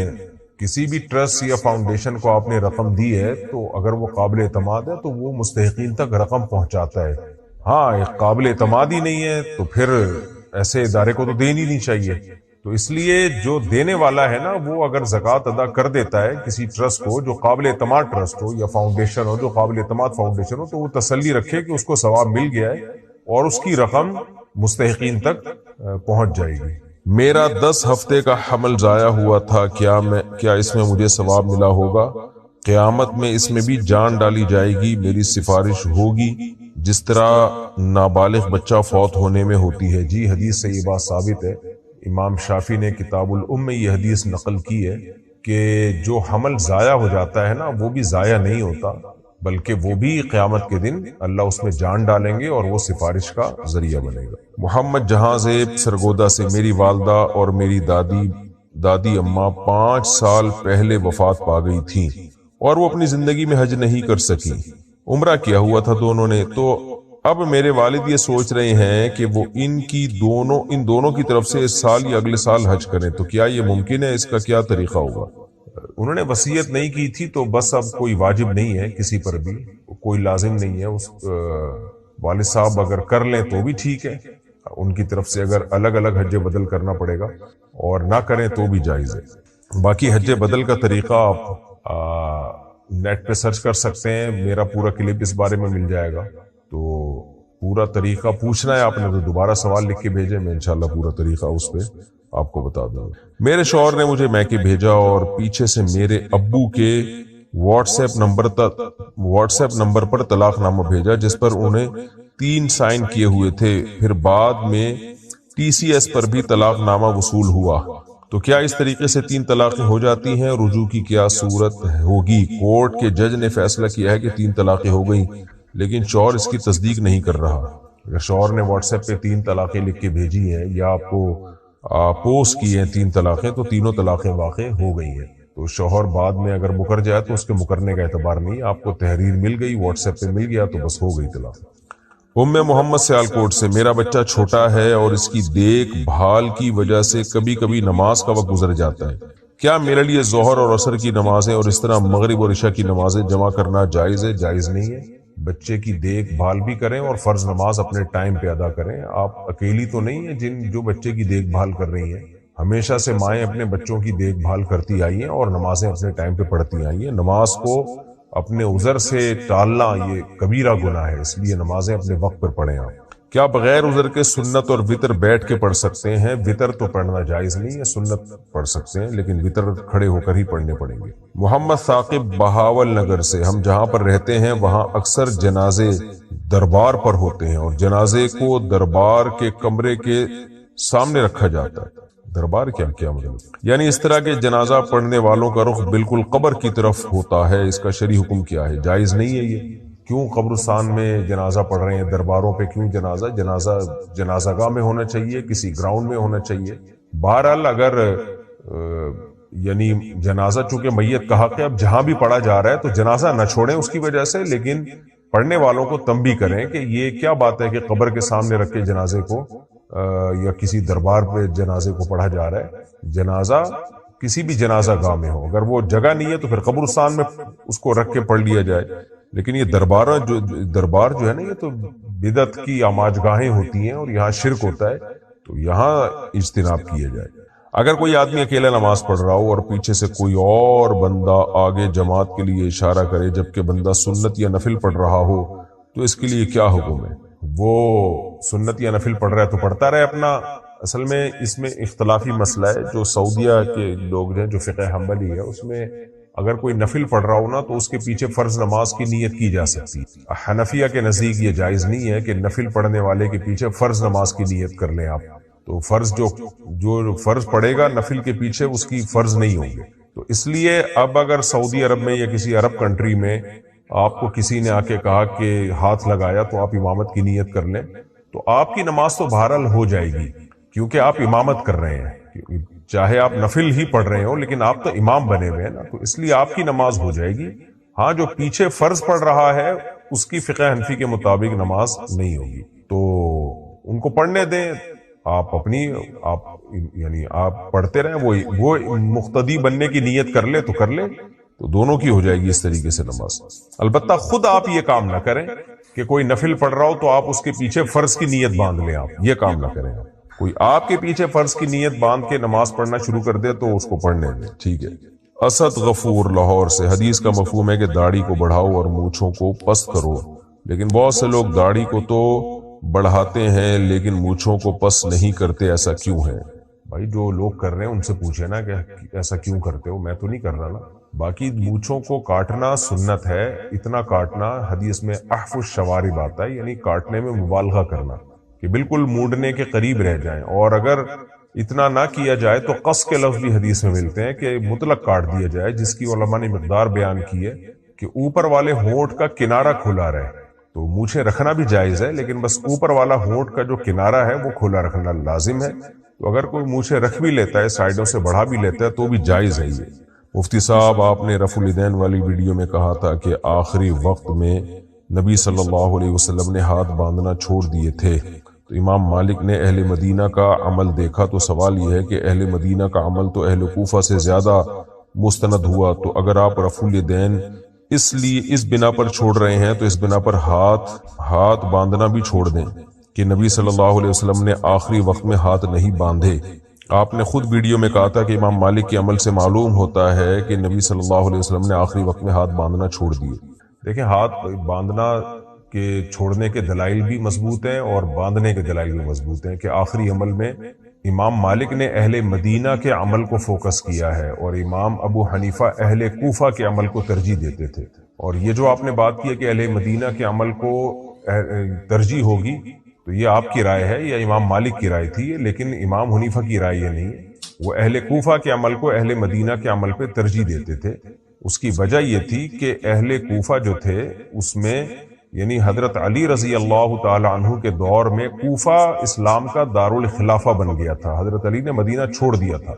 D: کسی بھی ٹرسٹ یا فاؤنڈیشن کو آپ نے رقم دی ہے تو اگر وہ قابل اعتماد ہے تو وہ مستحقین تک رقم پہنچاتا ہے. ہاں, ایک قابل اعتماد ہی نہیں ہے تو پھر ایسے ادارے کو تو دینی نہیں چاہیے. تو اس لیے جو دینے والا ہے نا وہ اگر زکوٰۃ ادا کر دیتا ہے کسی ٹرسٹ کو جو قابل اعتماد ٹرسٹ ہو یا فاؤنڈیشن ہو جو قابل اعتماد فاؤنڈیشن ہو, تو وہ تسلی رکھے کہ اس کو ثواب مل گیا ہے اور اس کی رقم مستحقین تک پہنچ جائے گی.
C: میرا 10 ہفتے کا حمل ضائع ہوا تھا, کیا اس میں مجھے ثواب ملا ہوگا؟ قیامت میں اس میں بھی جان ڈالی جائے گی, میری سفارش ہوگی جس طرح نابالغ بچہ فوت ہونے میں ہوتی ہے.
D: جی, حدیث سے یہ بات ثابت ہے. امام شافعی نے کتاب الام میں یہ حدیث نقل کی ہے کہ جو حمل ضائع ہو جاتا ہے نا وہ بھی ضائع نہیں ہوتا, بلکہ وہ بھی قیامت کے دن اللہ اس میں جان ڈالیں گے اور وہ سفارش کا ذریعہ بنے گا.
C: محمد جہاں زیب سرگودا سے, میری والدہ اور میری دادی اماں 5 سال پہلے وفات پا گئی تھیں اور وہ اپنی زندگی میں حج نہیں کر سکی. عمرہ کیا ہوا تھا دونوں نے, تو اب میرے والد یہ سوچ رہے ہیں کہ وہ ان دونوں کی طرف سے اس سال یا اگلے سال حج کریں. تو کیا یہ ممکن ہے؟ اس کا کیا طریقہ ہوگا؟
D: انہوں نے وصیت نہیں کی تھی تو بس اب کوئی واجب نہیں ہے کسی پر بھی, کوئی لازم نہیں ہے. اس والد صاحب اگر کر لیں تو بھی ٹھیک ہے, ان کی طرف سے اگر الگ الگ حج بدل کرنا پڑے گا, اور نہ کریں تو بھی جائز ہے. باقی حج بدل کا طریقہ آپ نیٹ پہ سرچ کر سکتے ہیں, میرا پورا کلپ اس بارے میں مل جائے گا. تو پورا طریقہ پوچھنا ہے آپ نے تو دوبارہ سوال لکھ کے بھیجیں, میں انشاءاللہ پورا طریقہ اس پہ آپ کو بتا دوں.
C: میرے شوہر نے مجھے میکے بھیجا اور پیچھے سے میرے ابو کے واٹس ایپ نمبر پر طلاق نامہ بھیجا جس پر انہیں 3 سائن کیے ہوئے تھے. پھر بعد میں TCS پر بھی طلاق نامہ وصول ہوا. تو کیا اس طریقے سے 3 طلاقیں ہو جاتی ہیں؟ رجوع کی کیا صورت ہوگی؟ کورٹ کے جج نے فیصلہ کیا ہے کہ 3 طلاقیں ہو گئیں, لیکن شوہر اس کی تصدیق نہیں کر رہا.
D: اگر شوہر نے واٹس ایپ پہ 3 طلاقیں لکھ کے بھیجی ہیں یا آپ کو پوسٹ کی ہیں 3 طلاقیں, تو تینوں طلاقیں واقع ہو گئی ہیں. تو شوہر بعد میں اگر مکر جائے تو اس کے مکرنے کا اعتبار نہیں, آپ کو تحریر مل گئی, واٹس ایپ پہ مل گیا تو بس ہو گئی طلاق.
C: محمد سیالکوٹ سے, میرا بچہ چھوٹا ہے اور اس کی دیکھ بھال کی وجہ سے کبھی کبھی نماز کا وقت گزر جاتا ہے. کیا میرے لیے ظہر اور عصر کی نمازیں اور اس طرح مغرب اور عشاء کی نمازیں جمع کرنا جائز ہے؟
D: جائز نہیں ہے. بچے کی دیکھ بھال بھی کریں اور فرض نماز اپنے ٹائم پہ ادا کریں. آپ اکیلی تو نہیں ہیں جو بچے کی دیکھ بھال کر رہی ہیں. ہمیشہ سے مائیں اپنے بچوں کی دیکھ بھال کرتی آئی ہیں اور نمازیں اپنے ٹائم پہ پڑھتی آئی ہیں. نماز کو اپنے عذر سے ٹالنا یہ کبیرہ گناہ ہے, اس لیے نمازیں اپنے وقت پر پڑھیں. آپ کیا بغیر عذر کے سنت اور وطر بیٹھ کے پڑھ سکتے ہیں؟ وطر تو پڑھنا جائز نہیں ہے، سنت پڑھ سکتے ہیں لیکن وطر کھڑے ہو کر ہی پڑھنے پڑیں گے۔ محمد ثاقب بہاول نگر سے، ہم جہاں پر رہتے ہیں وہاں اکثر جنازے دربار پر ہوتے ہیں اور جنازے کو دربار کے کمرے کے سامنے رکھا جاتا ہے۔ دربار کیا مطلب؟ یعنی اس طرح کے جنازہ پڑھنے والوں کا رخ بالکل قبر کی طرف ہوتا ہے، اس کا شرعی حکم کیا ہے؟ جائز نہیں ہے یہ۔ کیوں قبرستان میں جنازہ پڑھ رہے ہیں؟ درباروں پہ کیوں جنازہ گاہ میں ہونا چاہیے، کسی گراؤنڈ میں ہونا چاہیے۔ بہرحال اگر یعنی جنازہ چونکہ میت کا حق ہے، اب جہاں بھی پڑھا جا رہا ہے تو جنازہ نہ چھوڑیں اس کی وجہ سے، لیکن پڑھنے والوں کو تنبیہ کریں کہ یہ کیا بات ہے کہ قبر کے سامنے رکھ کے جنازے کو یا کسی دربار پہ جنازے کو پڑھا جا رہا ہے۔ جنازہ کسی بھی جنازہ گاہ میں ہو، اگر وہ جگہ نہیں ہے تو پھر قبرستان میں اس کو رکھ کے پڑھ لیا جائے، لیکن یہ دربار جو ہے نا، یہ تو بدعت کی آماج گاہیں ہوتی ہیں اور یہاں شرک ہوتا ہے، تو یہاں اجتناب کیا جائے۔ اگر کوئی آدمی اکیلا نماز پڑھ رہا ہو اور پیچھے سے کوئی اور بندہ آگے جماعت کے لیے اشارہ کرے جبکہ بندہ سنت یا نفل پڑھ رہا ہو تو اس کے لیے کیا حکم ہے؟ وہ سنت یا نفل پڑھ رہا ہے تو پڑھتا رہے اپنا۔ اصل میں اس میں اختلافی مسئلہ ہے، جو سعودیہ کے لوگ ہیں جو فقہ حنبلی ہے اس میں اگر کوئی نفل پڑھ رہا ہو نا تو اس کے پیچھے فرض نماز کی نیت کی جا سکتی ہے۔ حنفیہ کے نزدیک یہ جائز نہیں ہے کہ نفل پڑھنے والے کے پیچھے فرض نماز کی نیت کر لیں آپ، تو فرض جو فرض پڑھے گا نفل کے پیچھے اس کی فرض نہیں ہوں گے۔ تو اس لیے اب اگر سعودی عرب میں یا کسی عرب کنٹری میں آپ کو کسی نے آ کے کہا کہ ہاتھ لگایا تو آپ امامت کی نیت کر لیں، تو آپ کی نماز تو بہرحال ہو جائے گی کیونکہ آپ امامت کر رہے ہیں، چاہے آپ نفل ہی پڑھ رہے ہو لیکن آپ تو امام بنے ہوئے ہیں نا، تو اس لیے آپ کی نماز ہو جائے گی۔ ہاں جو پیچھے فرض پڑھ رہا ہے اس کی فقہ حنفی کے مطابق نماز نہیں ہوگی، تو ان کو پڑھنے دیں، آپ پڑھتے رہیں، وہ مقتدی بننے کی نیت کر لے تو کر لے، تو دونوں کی ہو جائے گی اس طریقے سے نماز۔ البتہ خود آپ یہ کام نہ کریں کہ کوئی نفل پڑھ رہا ہو تو آپ اس کے پیچھے فرض کی نیت باندھ لیں، آپ یہ کام نہ کریں۔ کوئی آپ کے پیچھے فرض کی نیت باندھ کے نماز پڑھنا شروع کر دے تو اس کو پڑھنے دیں، ٹھیک ہے۔ اسد غفور لاہور سے، حدیث کا مفہوم ہے کہ داڑھی کو بڑھاؤ اور مونچھوں کو پست کرو، لیکن بہت سے لوگ داڑھی کو تو بڑھاتے ہیں لیکن مونچھوں کو پست نہیں کرتے، ایسا کیوں ہے؟ بھائی جو لوگ کر رہے ہیں ان سے پوچھے نا کہ ایسا کیوں کرتے ہو، میں تو نہیں کر رہا نا۔ باقی مونچھوں کو کاٹنا سنت ہے، اتنا کاٹنا حدیث میں احف الشوارب آتا ہے، یعنی کاٹنے میں مبالغہ کرنا کہ بالکل مونڈنے کے قریب رہ جائیں، اور اگر اتنا نہ کیا جائے تو قص کے لفظ بھی حدیث میں ملتے ہیں کہ مطلق کاٹ دیا جائے، جس کی علماء نے مقدار بیان کی ہے کہ اوپر والے ہونٹ کا کنارہ کھلا رہے، تو مونچھیں رکھنا بھی جائز ہے لیکن بس اوپر والا ہونٹ کا جو کنارہ ہے وہ کھلا رکھنا لازم ہے۔ تو اگر کوئی مونچھیں رکھ بھی لیتا ہے، سائیڈوں سے بڑھا بھی لیتا ہے تو بھی جائز ہے یہ۔ مفتی صاحب، آپ نے رفع الیدین والی ویڈیو میں کہا تھا کہ آخری وقت میں نبی صلی اللہ علیہ وسلم نے ہاتھ باندھنا چھوڑ دیے تھے، تو امام مالک نے اہل مدینہ کا عمل دیکھا، تو سوال یہ ہے کہ اہل مدینہ کا عمل تو اہل کوفہ سے زیادہ مستند ہوا، تو اگر آپ رفع الیدین اس بنا پر چھوڑ رہے ہیں تو اس بنا پر ہاتھ باندھنا بھی چھوڑ دیں کہ نبی صلی اللہ علیہ وسلم نے آخری وقت میں ہاتھ نہیں باندھے۔ آپ نے خود ویڈیو میں کہا تھا کہ امام مالک کے عمل سے معلوم ہوتا ہے کہ نبی صلی اللہ علیہ وسلم نے آخری وقت میں ہاتھ باندھنا چھوڑ دیے۔ دیکھیں، ہاتھ باندھنا کے چھوڑنے کے دلائل بھی مضبوط ہیں اور باندھنے کے دلائل بھی مضبوط ہیں کہ آخری عمل میں امام مالک نے اہل مدینہ کے عمل کو فوکس کیا ہے اور امام ابو حنیفہ اہل کوفہ کے عمل کو ترجیح دیتے تھے۔ اور یہ جو آپ نے بات کی ہے کہ اہل مدینہ کے عمل کو ترجیح ہوگی، تو یہ آپ کی رائے ہے یا امام مالک کی رائے تھی، لیکن امام حنیفہ کی رائے یہ نہیں ہے۔ وہ اہل کوفہ کے عمل کو اہل مدینہ کے عمل پہ ترجیح دیتے تھے۔ اس کی وجہ یہ تھی کہ اہل کوفہ جو تھے اس میں یعنی حضرت علی رضی اللہ تعالی عنہ کے دور میں کوفہ اسلام کا دارالخلافہ بن گیا تھا، حضرت علی نے مدینہ چھوڑ دیا تھا،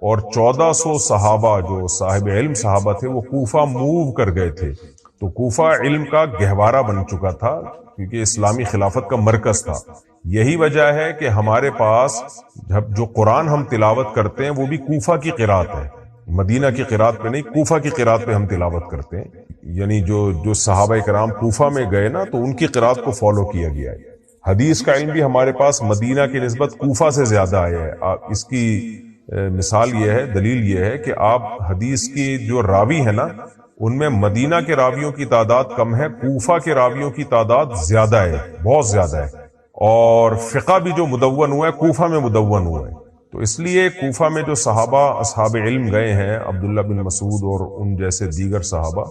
D: اور 1400 صحابہ جو صاحب علم صحابہ تھے وہ کوفہ موو کر گئے تھے، تو کوفہ علم کا گہوارہ بن چکا تھا کیونکہ اسلامی خلافت کا مرکز تھا۔ یہی وجہ ہے کہ ہمارے پاس جو قرآن ہم تلاوت کرتے ہیں وہ بھی کوفہ کی قرات ہے، مدینہ کی قرات پہ نہیں، کوفہ کی قرات پہ ہم تلاوت کرتے ہیں، یعنی جو صحابہ کرام کوفہ میں گئے نا تو ان کی قرات کو فالو کیا گیا ہے۔ حدیث کا علم بھی ہمارے پاس مدینہ کی نسبت کوفہ سے زیادہ آیا ہے۔ اس کی مثال یہ ہے، دلیل یہ ہے کہ آپ حدیث کی جو راوی ہے نا ان میں مدینہ کے راویوں کی تعداد کم ہے، کوفہ کے راویوں کی تعداد زیادہ ہے، بہت زیادہ ہے، اور فقہ بھی جو مدون ہوا ہے کوفہ میں مدون ہوا ہے. تو اس لیے کوفہ میں جو صحابہ اصحاب علم گئے ہیں، عبداللہ بن مسعود اور ان جیسے دیگر صحابہ،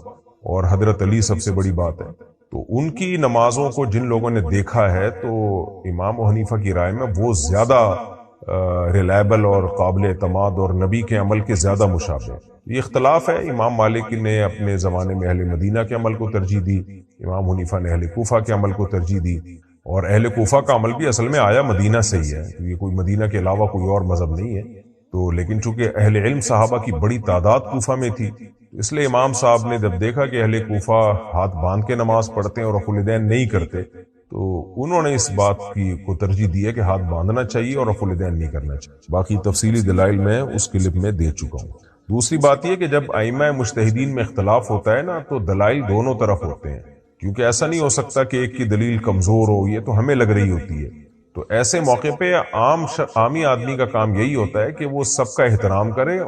D: اور حضرت علی سب سے بڑی بات ہے، تو ان کی نمازوں کو جن لوگوں نے دیکھا ہے تو امام حنیفہ کی رائے میں وہ زیادہ ریلائبل اور قابل اعتماد اور نبی کے عمل کے زیادہ مشابہ. یہ اختلاف ہے، امام مالک نے اپنے زمانے میں اہل مدینہ کے عمل کو ترجیح دی، امام حنیفہ نے اہل کوفہ کے عمل کو ترجیح دی، اور اہل کوفہ کا عمل بھی اصل میں آیا مدینہ سے ہی ہے، یہ کوئی مدینہ کے علاوہ کوئی اور مذہب نہیں ہے. تو لیکن چونکہ اہل علم صحابہ کی بڑی تعداد کوفہ میں تھی، اس لیے امام صاحب نے جب دیکھا کہ اہل کوفہ ہاتھ باندھ کے نماز پڑھتے ہیں اور رفع الیدین نہیں کرتے، تو انہوں نے اس بات کی کو ترجیح دی ہے کہ ہاتھ باندھنا چاہیے اور رفع الیدین نہیں کرنا چاہیے. باقی تفصیلی دلائل میں اس کلپ میں دے چکا ہوں. دوسری بات یہ کہ جب ائمہ مجتہدین میں اختلاف ہوتا ہے نا، تو دلائل دونوں طرف ہوتے ہیں، کیونکہ ایسا نہیں ہو سکتا کہ ایک کی دلیل کمزور ہو، یہ تو ہمیں لگ رہی ہوتی ہے. تو ایسے موقع پہ عامی آدمی کا کام یہی ہوتا ہے کہ وہ سب کا احترام کرے،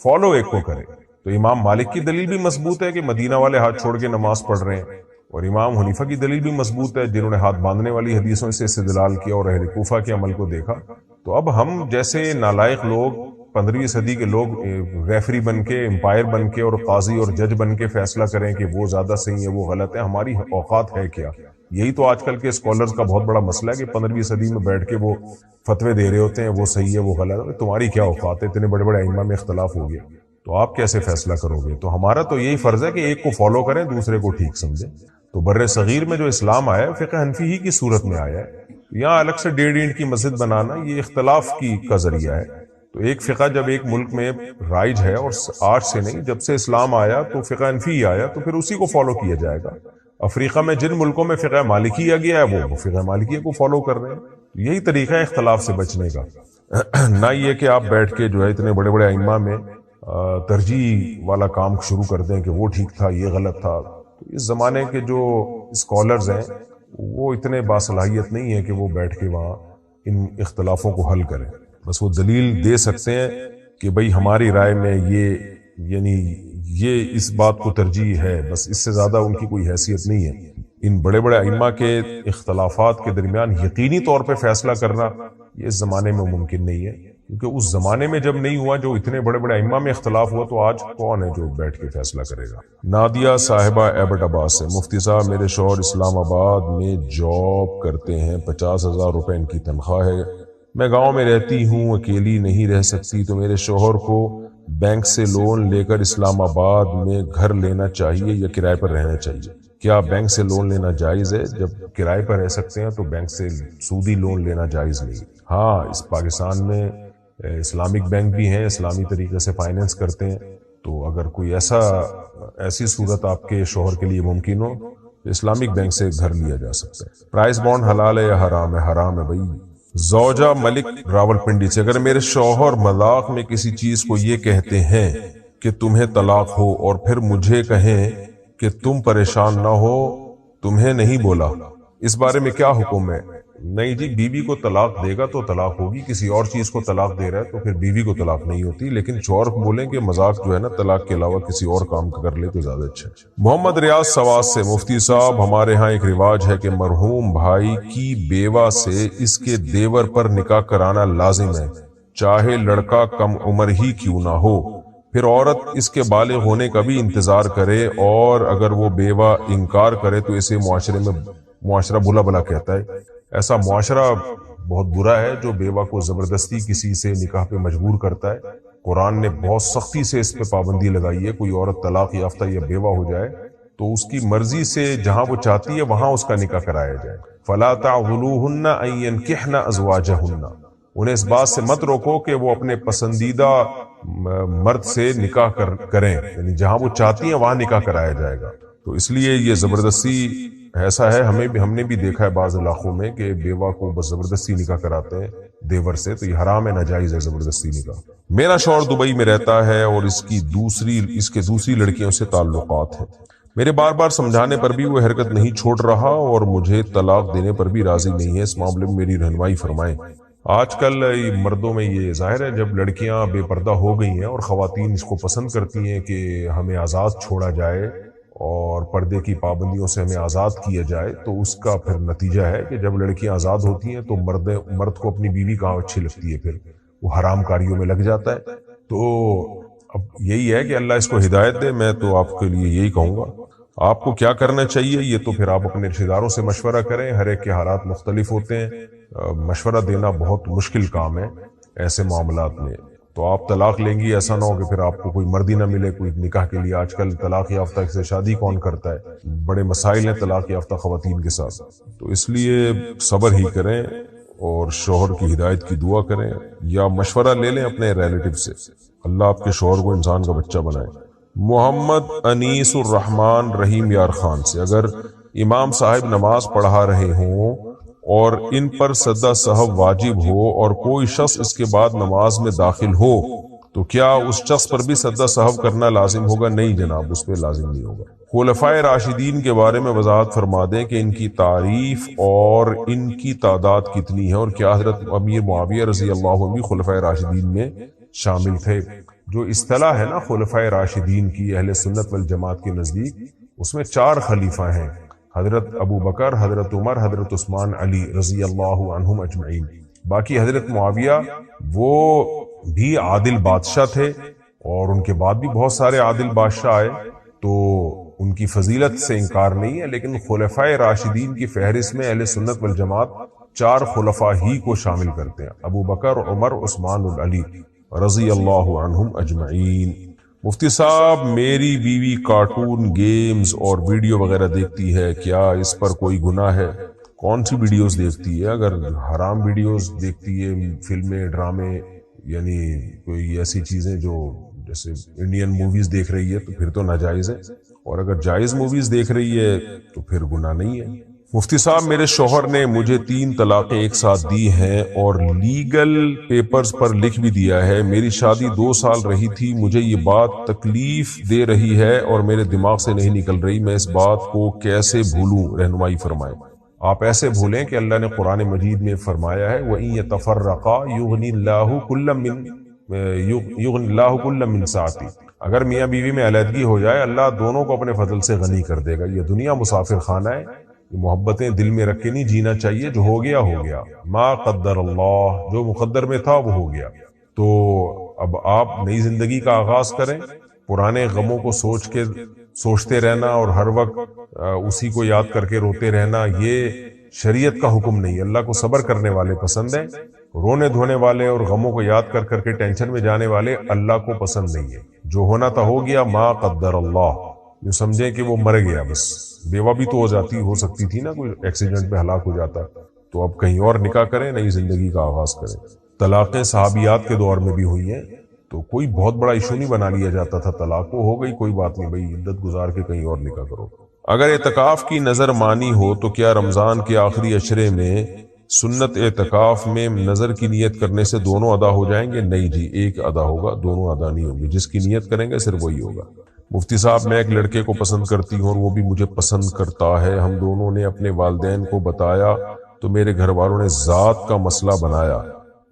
D: فالو ایک کو کرے. تو امام مالک کی دلیل بھی مضبوط ہے کہ مدینہ والے ہاتھ چھوڑ کے نماز پڑھ رہے ہیں، اور امام حنیفہ کی دلیل بھی مضبوط ہے جنہوں نے ہاتھ باندھنے والی حدیثوں سے استدلال کیا اور اہل کوفہ کے عمل کو دیکھا. تو اب ہم جیسے نالائق لوگ 15ویں صدی کے لوگ ریفری بن کے، امپائر بن کے اور قاضی اور جج بن کے فیصلہ کریں کہ وہ زیادہ صحیح ہے وہ غلط ہے، ہماری اوقات ہے کیا؟ یہی تو آج کل کے اسکالرز کا بہت بڑا مسئلہ ہے کہ 15ویں صدی میں بیٹھ کے وہ فتوے دے رہے ہوتے ہیں وہ صحیح ہے وہ غلط ہے. تمہاری کیا اوقات ہے؟ اتنے بڑے بڑے ائمہ میں اختلاف ہو گیا تو آپ کیسے فیصلہ کرو گے؟ تو ہمارا تو یہی فرض ہے کہ ایک کو فالو کریں، دوسرے کو ٹھیک سمجھیں. تو بر صغیر میں جو اسلام آیا ہے فقہ حنفی ہی کی صورت میں آیا ہے. یہاں الگ سے 1.5 اینٹ کی مسجد بنانا یہ اختلاف کا ذریعہ ہے. تو ایک فقہ جب ایک ملک میں رائج ہے، اور آج سے نہیں، جب سے اسلام آیا تو فقہ حنفی ہی آیا، تو پھر اسی کو فالو کیا جائے گا. افریقہ میں جن ملکوں میں فقہ مالکی آ گیا ہے وہ فقہ مالکی کو فالو کر رہے ہیں. یہی طریقہ ہے اختلاف سے بچنے کا، نہ یہ کہ آپ بیٹھ کے جو ہے اتنے بڑے بڑے ائمہ میں ترجیح والا کام شروع کر دیں کہ وہ ٹھیک تھا یہ غلط تھا. تو اس زمانے کے جو اسکالرز ہیں وہ اتنے باصلاحیت نہیں ہے کہ وہ بیٹھ کے وہاں ان اختلافوں کو حل کریں. بس وہ دلیل دے سکتے ہیں کہ بھئی ہماری رائے میں یہ، یعنی یہ اس بات کو ترجیح ہے، بس اس سے زیادہ ان کی کوئی حیثیت نہیں ہے. ان بڑے بڑے ائمہ کے اختلافات کے درمیان یقینی طور پہ فیصلہ کرنا یہ اس زمانے میں ممکن نہیں ہے، کیونکہ اس زمانے میں جب نہیں ہوا، جو اتنے بڑے بڑے ائمہ میں اختلاف ہوا، تو آج کون ہے جو بیٹھ کے فیصلہ کرے گا؟ نادیہ صاحبہ ایبٹ آباد سے، مفتی صاحب میرے شوہر اسلام آباد میں جاب کرتے ہیں، 50,000 روپے ان کی تنخواہ ہے. میں گاؤں میں رہتی ہوں، اکیلی نہیں رہ سکتی، تو میرے شوہر کو بینک سے لون لے کر اسلام آباد میں گھر لینا چاہیے یا کرائے پر رہنا چاہیے؟ کیا بینک سے لون لینا جائز ہے؟ جب کرائے پر رہ سکتے ہیں تو بینک سے سودی لون لینا جائز نہیں. ہاں، اس پاکستان میں اسلامک بینک بھی ہیں، اسلامی طریقے سے فائنینس کرتے ہیں. تو اگر کوئی ایسی صورت آپ کے شوہر کے لیے ممکن ہو تو اسلامک بینک سے گھر لیا جا سکتا ہے. پرائز بانڈ حلال ہے یا حرام ہے؟ حرام ہے بھائی. زوجہ ملک راولپنڈی سے، اگر میرے شوہر مذاق میں کسی چیز کو یہ کہتے ہیں کہ تمہیں طلاق ہو، اور پھر مجھے کہیں کہ تم پریشان نہ ہو، تمہیں نہیں بولا، اس بارے میں کیا حکم ہے؟ نہیں جی، بیوی کو طلاق دے گا تو طلاق ہوگی. کسی اور چیز کو طلاق دے رہا ہے تو پھر بیوی کو طلاق نہیں ہوتی. لیکن شوہر کو بولیں کہ مذاق جو ہے نا طلاق کے علاوہ کسی اور کام کر لے تو زیادہ اچھا ہے. محمد ریاض سواس سے، مفتی صاحب ہمارے ہاں ایک رواج ہے کہ مرحوم بھائی کی بیوہ سے اس کے دیور پر نکاح کرانا لازم ہے، چاہے لڑکا کم عمر ہی کیوں نہ ہو. پھر عورت اس کے بالغ ہونے کا بھی انتظار کرے، اور اگر وہ بیوہ انکار کرے تو اسے معاشرہ بھلا بھلا کہتا ہے. ایسا معاشرہ بہت برا ہے جو بیوہ کو زبردستی کسی سے نکاح پہ مجبور کرتا ہے. قرآن نے بہت سختی سے اس پہ پابندی لگائی ہے. کوئی عورت طلاق یافتہ یا بیوہ ہو جائے تو اس کی مرضی سے جہاں وہ چاہتی ہے وہاں اس کا نکاح کرایا جائے. فلا تعضلوهن ان ينكحن ازواجهن، انہیں اس بات سے مت روکو کہ وہ اپنے پسندیدہ مرد سے نکاح کریں، یعنی جہاں وہ چاہتی ہیں وہاں نکاح کرایا جائے گا. تو اس لیے یہ زبردستی ایسا ہے، ہم نے بھی دیکھا ہے بعض علاقوں میں کہ بیوہ کو بس زبردستی نکاح کراتے ہیں دیور سے. تو یہ حرام ہے، ناجائز ہے زبردستی نکاح. میرا شوہر دبئی میں رہتا ہے اور اس کے دوسری لڑکیوں سے تعلقات ہیں. میرے بار بار سمجھانے پر بھی وہ حرکت نہیں چھوڑ رہا اور مجھے طلاق دینے پر بھی راضی نہیں ہے. اس معاملے میں میری رہنمائی فرمائیں. آج کل مردوں میں یہ ظاہر ہے، جب لڑکیاں بے پردہ ہو گئی ہیں اور خواتین اس کو پسند کرتی ہیں کہ ہمیں آزاد چھوڑا جائے اور پردے کی پابندیوں سے ہمیں آزاد کیا جائے، تو اس کا پھر نتیجہ ہے کہ جب لڑکیاں آزاد ہوتی ہیں تو مرد کو اپنی بیوی کہاں اچھی لگتی ہے، پھر وہ حرام کاریوں میں لگ جاتا ہے۔ تو اب یہی ہے کہ اللہ اس کو ہدایت دے۔ میں تو آپ کے لیے یہی کہوں گا، آپ کو کیا کرنا چاہیے یہ تو پھر آپ اپنے رشتہ داروں سے مشورہ کریں، ہر ایک کے حالات مختلف ہوتے ہیں، مشورہ دینا بہت مشکل کام ہے ایسے معاملات میں۔ تو آپ طلاق لیں گی، ایسا نہ ہو کہ پھر آپ کو کوئی مرد ہی نہ ملے کوئی نکاح کے لیے۔ آج کل طلاق یافتہ سے شادی کون کرتا ہے، بڑے مسائل ہیں طلاق یافتہ خواتین کے ساتھ۔ تو اس لیے صبر ہی کریں اور شوہر کی ہدایت کی دعا کریں، یا مشورہ لے لیں اپنے ریلیٹو سے، اللہ آپ کے شوہر کو انسان کا بچہ بنائے۔ محمد انیس الرحمن رحیم یار خان سے، اگر امام صاحب نماز پڑھا رہے ہوں اور ان پر سجدہ سہو واجب ہو اور کوئی شخص اس کے بعد نماز میں داخل ہو تو کیا اس شخص پر بھی سجدہ سہو کرنا لازم ہوگا؟ نہیں جناب، اس پہ لازم نہیں ہوگا۔ خلفائے راشدین کے بارے میں وضاحت فرما دیں کہ ان کی تعریف اور ان کی تعداد کتنی ہے، اور کیا حضرت امیر معاویہ رضی اللہ عنہ بھی خلفائے راشدین میں شامل تھے؟ جو اصطلاح ہے نا خلفائے راشدین کی اہل سنت والجماعت کے نزدیک، اس میں 4 خلیفہ ہیں، حضرت ابو بکر، حضرت عمر، حضرت عثمان، علی رضی اللہ عنہم اجمعین۔ باقی حضرت معاویہ وہ بھی عادل بادشاہ تھے، اور ان کے بعد بھی بہت سارے عادل بادشاہ آئے، تو ان کی فضیلت سے انکار نہیں ہے، لیکن خلفائے راشدین کی فہرست میں اہل سنت والجماعت 4 خلفاء ہی کو شامل کرتے ہیں، ابو بکر، عمر، عثمان اور علی رضی اللہ عنہم اجمعین۔ مفتی صاحب، میری بیوی کارٹون، گیمز اور ویڈیو وغیرہ دیکھتی ہے، کیا اس پر کوئی گناہ ہے؟ کون سی ویڈیوز دیکھتی ہے؟ اگر حرام ویڈیوز دیکھتی ہے، فلمیں، ڈرامے، یعنی کوئی ایسی چیزیں جو جیسے انڈین موویز دیکھ رہی ہے تو پھر تو ناجائز ہے، اور اگر جائز موویز دیکھ رہی ہے تو پھر گناہ نہیں ہے۔ مفتی صاحب، میرے شوہر نے مجھے 3 طلاقیں ایک ساتھ دی ہیں اور لیگل پیپرز پر لکھ بھی دیا ہے۔ میری شادی 2 سال رہی تھی، مجھے یہ بات تکلیف دے رہی ہے اور میرے دماغ سے نہیں نکل رہی، میں اس بات کو کیسے بھولوں؟ رہنمائی فرمائیں۔ آپ ایسے بھولیں کہ اللہ نے قرآن مجید میں فرمایا ہے وَإِن يَتَفَرَّقَا يُغْنِ اللَّهُ كُلًّا مِّن سَعَتِهِ، اگر میاں بیوی میں علیحدگی ہو جائے اللہ دونوں کو اپنے فضل سے غنی کر دے گا۔ یہ دنیا مسافر خانہ ہے، یہ محبتیں دل میں رکھ کے نہیں جینا چاہیے، جو ہو گیا ہو گیا، ما قدر اللہ، جو مقدر میں تھا وہ ہو گیا۔ تو اب آپ نئی زندگی کا آغاز کریں، پرانے غموں کو سوچتے رہنا اور ہر وقت اسی کو یاد کر کے روتے رہنا، یہ شریعت کا حکم نہیں۔ اللہ کو صبر کرنے والے پسند ہیں، رونے دھونے والے اور غموں کو یاد کر کر کے ٹینشن میں جانے والے اللہ کو پسند نہیں ہے۔ جو ہونا تھا ہو گیا، ما قدر اللہ، یوں سمجھیں کہ وہ مر گیا بس۔ بیوہ بھی تو ہو سکتی تھی نا، کوئی ایکسیڈنٹ میں ہلاک ہو جاتا، تو اب کہیں اور نکاح کریں، نئی زندگی کا آغاز کریں۔ طلاقیں صحابیات کے دور میں بھی ہوئی ہیں، تو کوئی بہت بڑا ایشو نہیں بنا لیا جاتا تھا، طلاق کو ہو گئی کوئی بات نہیں بھائی، عدت گزار کے کہیں اور نکاح کرو۔ اگر اعتکاف کی نظر مانی ہو تو کیا رمضان کے آخری عشرے میں سنت اعتکاف میں نظر کی نیت کرنے سے دونوں ادا ہو جائیں گے؟ نہیں جی، ایک ادا ہوگا، دونوں ادا نہیں ہوگی، جس کی نیت کریں گے صرف وہی ہوگا۔ مفتی صاحب، میں ایک لڑکے کو پسند کرتی ہوں اور وہ بھی مجھے پسند کرتا ہے، ہم دونوں نے اپنے والدین کو بتایا تو میرے گھر والوں نے ذات کا مسئلہ بنایا،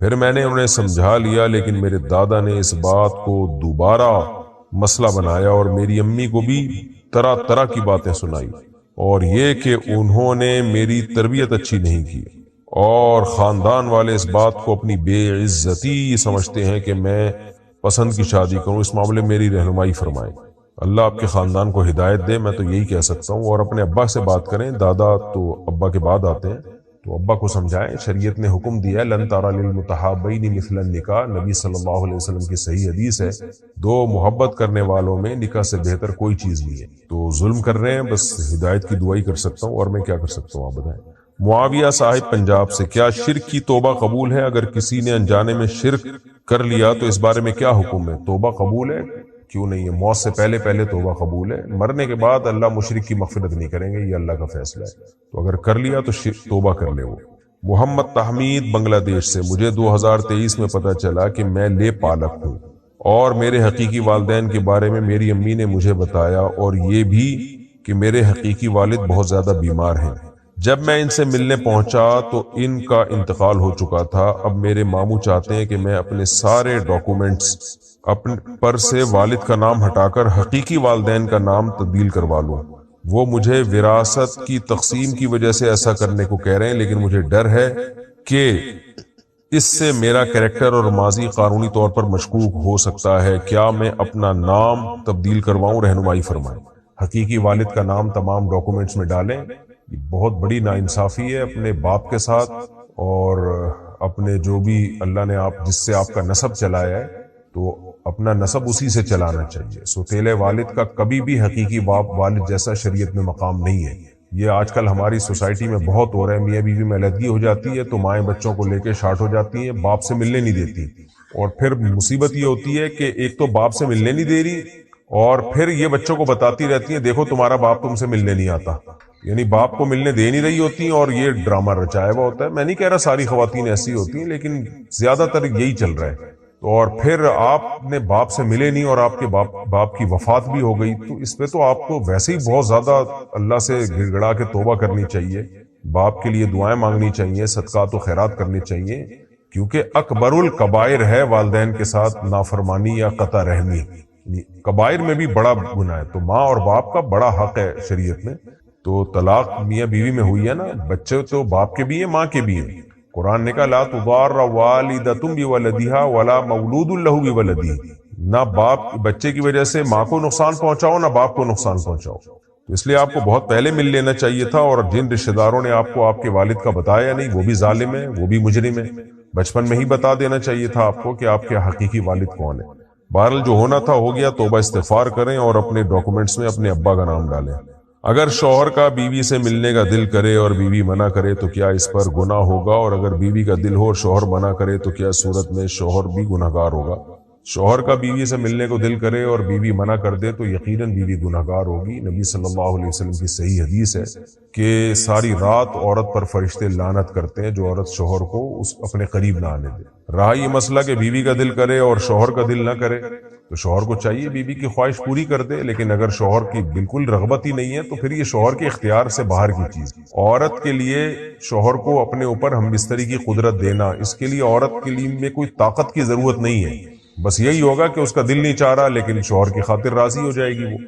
D: پھر میں نے انہیں سمجھا لیا، لیکن میرے دادا نے اس بات کو دوبارہ مسئلہ بنایا اور میری امی کو بھی طرح طرح کی باتیں سنائی، اور یہ کہ انہوں نے میری تربیت اچھی نہیں کی، اور خاندان والے اس بات کو اپنی بے عزتی سمجھتے ہیں کہ میں پسند کی شادی کروں۔ اس معاملے میں میری رہنمائی فرمائیں۔ اللہ آپ کے خاندان کو ہدایت دے، میں تو یہی کہہ سکتا ہوں، اور اپنے ابا سے بات کریں، دادا تو ابا کے بعد آتے ہیں، تو ابا کو سمجھائیں، شریعت نے حکم دیا ہے لن ترى للمتحابین مثل النکاح، نبی صلی اللہ علیہ وسلم کی صحیح حدیث ہے، 2 محبت کرنے والوں میں نکاح سے بہتر کوئی چیز نہیں ہے۔ تو ظلم کر رہے ہیں، بس ہدایت کی دعائی کر سکتا ہوں، اور میں کیا کر سکتا ہوں آپ بتائیں۔ معاویہ صاحب پنجاب سے، کیا شرک کی توبہ قبول ہے؟ اگر کسی نے انجانے میں شرک کر لیا تو اس بارے میں کیا حکم ہے؟ توبہ قبول ہے، کیوں نہیں ہے، موت سے پہلے توبہ قبول ہے، مرنے کے بعد اللہ مشرک کی مغفرت نہیں کریں گے، یہ اللہ کا فیصلہ ہے، تو اگر کر لیا تو توبہ کر لے وہ۔ محمد تحمید بنگلہ دیش سے، مجھے 2023 میں پتہ چلا کہ میں لے پالک ہوں، اور میرے حقیقی والدین کے بارے میں میری امی نے مجھے بتایا، اور یہ بھی کہ میرے حقیقی والد بہت زیادہ بیمار ہیں، جب میں ان سے ملنے پہنچا تو ان کا انتقال ہو چکا تھا. اب میرے ماموں چاہتے ہیں کہ میں اپنے سارے ڈاکومنٹس اپنے پر سے والد کا نام ہٹا کر حقیقی والدین کا نام تبدیل کروا لوں. وہ مجھے وراثت کی تقسیم کی وجہ سے ایسا کرنے کو کہہ رہے ہیں، لیکن مجھے ڈر ہے کہ اس سے میرا کریکٹر اور ماضی قانونی طور پر مشکوک ہو سکتا ہے. کیا میں اپنا نام تبدیل کرواؤں؟ رہنمائی فرمائیں. حقیقی والد کا نام تمام ڈاکومنٹس میں ڈالیں. یہ بہت بڑی ناانصافی ہے اپنے باپ کے ساتھ، اور اپنے جو بھی اللہ نے جس سے آپ کا نسب چلایا ہے تو اپنا نسب اسی سے چلانا چاہیے. سوتیلے والد کا کبھی بھی حقیقی باپ والد جیسا شریعت میں مقام نہیں ہے. یہ آج کل ہماری سوسائٹی میں بہت ہو رہا ہے. میاں بیوی میں علیحدگی ہو جاتی ہے تو مائیں بچوں کو لے کے شارٹ ہو جاتی ہیں، باپ سے ملنے نہیں دیتی، اور پھر مصیبت یہ ہوتی ہے کہ ایک تو باپ سے ملنے نہیں دے رہی، اور پھر یہ بچوں کو بتاتی رہتی ہیں دیکھو تمہارا باپ تم سے ملنے نہیں آتا. یعنی باپ کو ملنے دے نہیں رہی ہوتی ہیں، اور یہ ڈرامہ رچایا ہوا ہوتا ہے. میں نہیں کہہ رہا ساری خواتین ایسی ہوتی ہیں، لیکن زیادہ تر یہی چل رہا ہے. اور پھر آپ نے باپ سے ملے نہیں اور آپ کے باپ کی وفات بھی ہو گئی، تو اس پہ تو آپ کو ویسے ہی بہت زیادہ اللہ سے گڑ گڑا کے توبہ کرنی چاہیے، باپ کے لیے دعائیں مانگنی چاہیے، صدقات و خیرات کرنی چاہیے، کیونکہ اکبر الکبائر ہے والدین کے ساتھ نافرمانی یا قطع رحمی. کبائر میں بھی بڑا گناہ ہے. تو ماں اور باپ کا بڑا حق ہے شریعت میں. تو طلاق میاں بیوی میں ہوئی ہے نا، بچے تو باپ کے بھی ہیں ماں کے بھی ہیں. قرآن نے کہا لا تضار والدۃ بولدها ولا مولود له بولدہ. نہ باپ بچے کی وجہ سے ماں کو نقصان پہنچاؤ نہ باپ کو نقصان پہنچاؤ. تو اس لیے آپ کو بہت پہلے مل لینا چاہیے تھا، اور جن رشتہ داروں نے آپ کو آپ کے والد کا بتایا نہیں وہ بھی ظالم ہے، وہ بھی مجرم ہے. بچپن میں ہی بتا دینا چاہیے تھا آپ کو کہ آپ کے حقیقی والد کون ہے. بہرحال جو ہونا تھا ہو گیا. توبہ استغفار کریں اور اپنے ڈاکومنٹس میں اپنے ابا کا نام ڈالیں. اگر شوہر کا بیوی سے ملنے کا دل کرے اور بیوی منع کرے تو کیا اس پر گناہ ہوگا؟ اور اگر بیوی کا دل ہو اور شوہر منع کرے تو کیا صورت میں شوہر بھی گناہگار ہوگا؟ شوہر کا بیوی سے ملنے کو دل کرے اور بیوی منع کر دے تو یقیناً بیوی گناہگار ہوگی. نبی صلی اللہ علیہ وسلم کی صحیح حدیث ہے کہ ساری رات عورت پر فرشتے لعنت کرتے ہیں جو عورت شوہر کو اپنے قریب نہ آنے دے. رہا یہ مسئلہ کہ بیوی کا دل کرے اور شوہر کا دل نہ کرے تو شوہر کو چاہیے بیوی کی خواہش پوری کر دے، لیکن اگر شوہر کی بالکل رغبت ہی نہیں ہے تو پھر یہ شوہر کے اختیار سے باہر کی چیز. عورت کے لیے شوہر کو اپنے اوپر ہم بستری کی قدرت دینا، اس کے لیے عورت کے لیے میں کوئی طاقت کی ضرورت نہیں ہے. بس یہی ہوگا کہ اس کا دل نہیں چاہ رہا لیکن شوہر کی خاطر راضی ہو جائے گی وہ.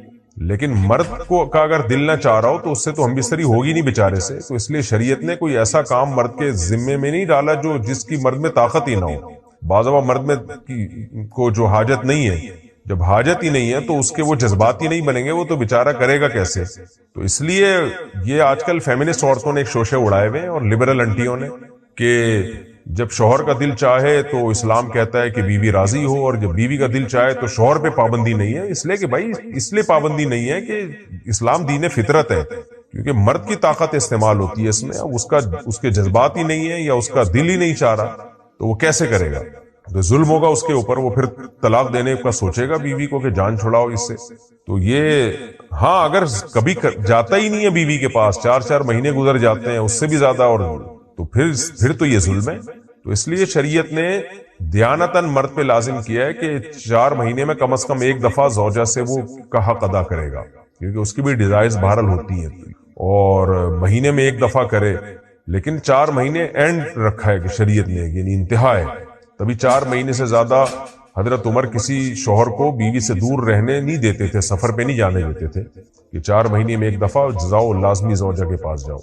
D: لیکن مرد کو کا اگر دل نہ چاہ رہا ہو تو اس سے تو ہم بستری ہوگی نہیں بیچارے سے. تو اس لیے شریعت نے کوئی ایسا کام مرد کے ذمے میں نہیں ڈالا جو جس کی مرد میں طاقت ہی نہ ہو. بعض اوقات مرد میں کو جو حاجت نہیں ہے، جب حاجت ہی نہیں ہے تو اس کے وہ جذبات ہی نہیں بنیں گے، وہ تو بیچارہ کرے گا کیسے؟ تو اس لیے یہ آج کل فیمنسٹ عورتوں نے ایک شوشے اڑائے ہوئے ہیں اور لبرل انٹیوں نے کہ جب شوہر کا دل چاہے تو اسلام کہتا ہے کہ بیوی راضی ہو، اور جب بیوی کا دل چاہے تو شوہر پہ پابندی نہیں ہے. اس لیے کہ بھائی اس لیے پابندی نہیں ہے کہ اسلام دین فطرت ہے، کیونکہ مرد کی طاقت استعمال ہوتی ہے اس میں. اب اس کے جذبات ہی نہیں ہے یا اس کا دل ہی نہیں چاہ رہا تو وہ کیسے کرے گا؟ تو ظلم ہوگا اس کے اوپر. وہ پھر طلاق دینے کا سوچے گا بیوی کو کہ جان چھڑاؤ اس سے. تو یہ ہاں اگر کبھی جاتا ہی نہیں ہے بیوی کے پاس، 4 مہینے گزر جاتے ہیں اس سے بھی زیادہ، اور تو پھر تو یہ ظلم ہے. تو اس لیے شریعت نے دیانتاً مرد پہ لازم کیا ہے کہ 4 مہینے میں کم از کم ایک دفعہ زوجہ سے وہ کا حق ادا کرے گا، کیونکہ اس کی بھی ڈیزائرز بہرحال ہوتی ہیں، اور مہینے میں ایک دفعہ کرے. لیکن 4 مہینے اینڈ رکھا ہے کہ شریعت نے، یعنی انتہا ہے. تبھی 4 مہینے سے زیادہ حضرت عمر کسی شوہر کو بیوی سے دور رہنے نہیں دیتے تھے، سفر پہ نہیں جانے دیتے تھے کہ 4 مہینے میں ایک دفعہ جاؤ لازمی زوجہ کے پاس جاؤ.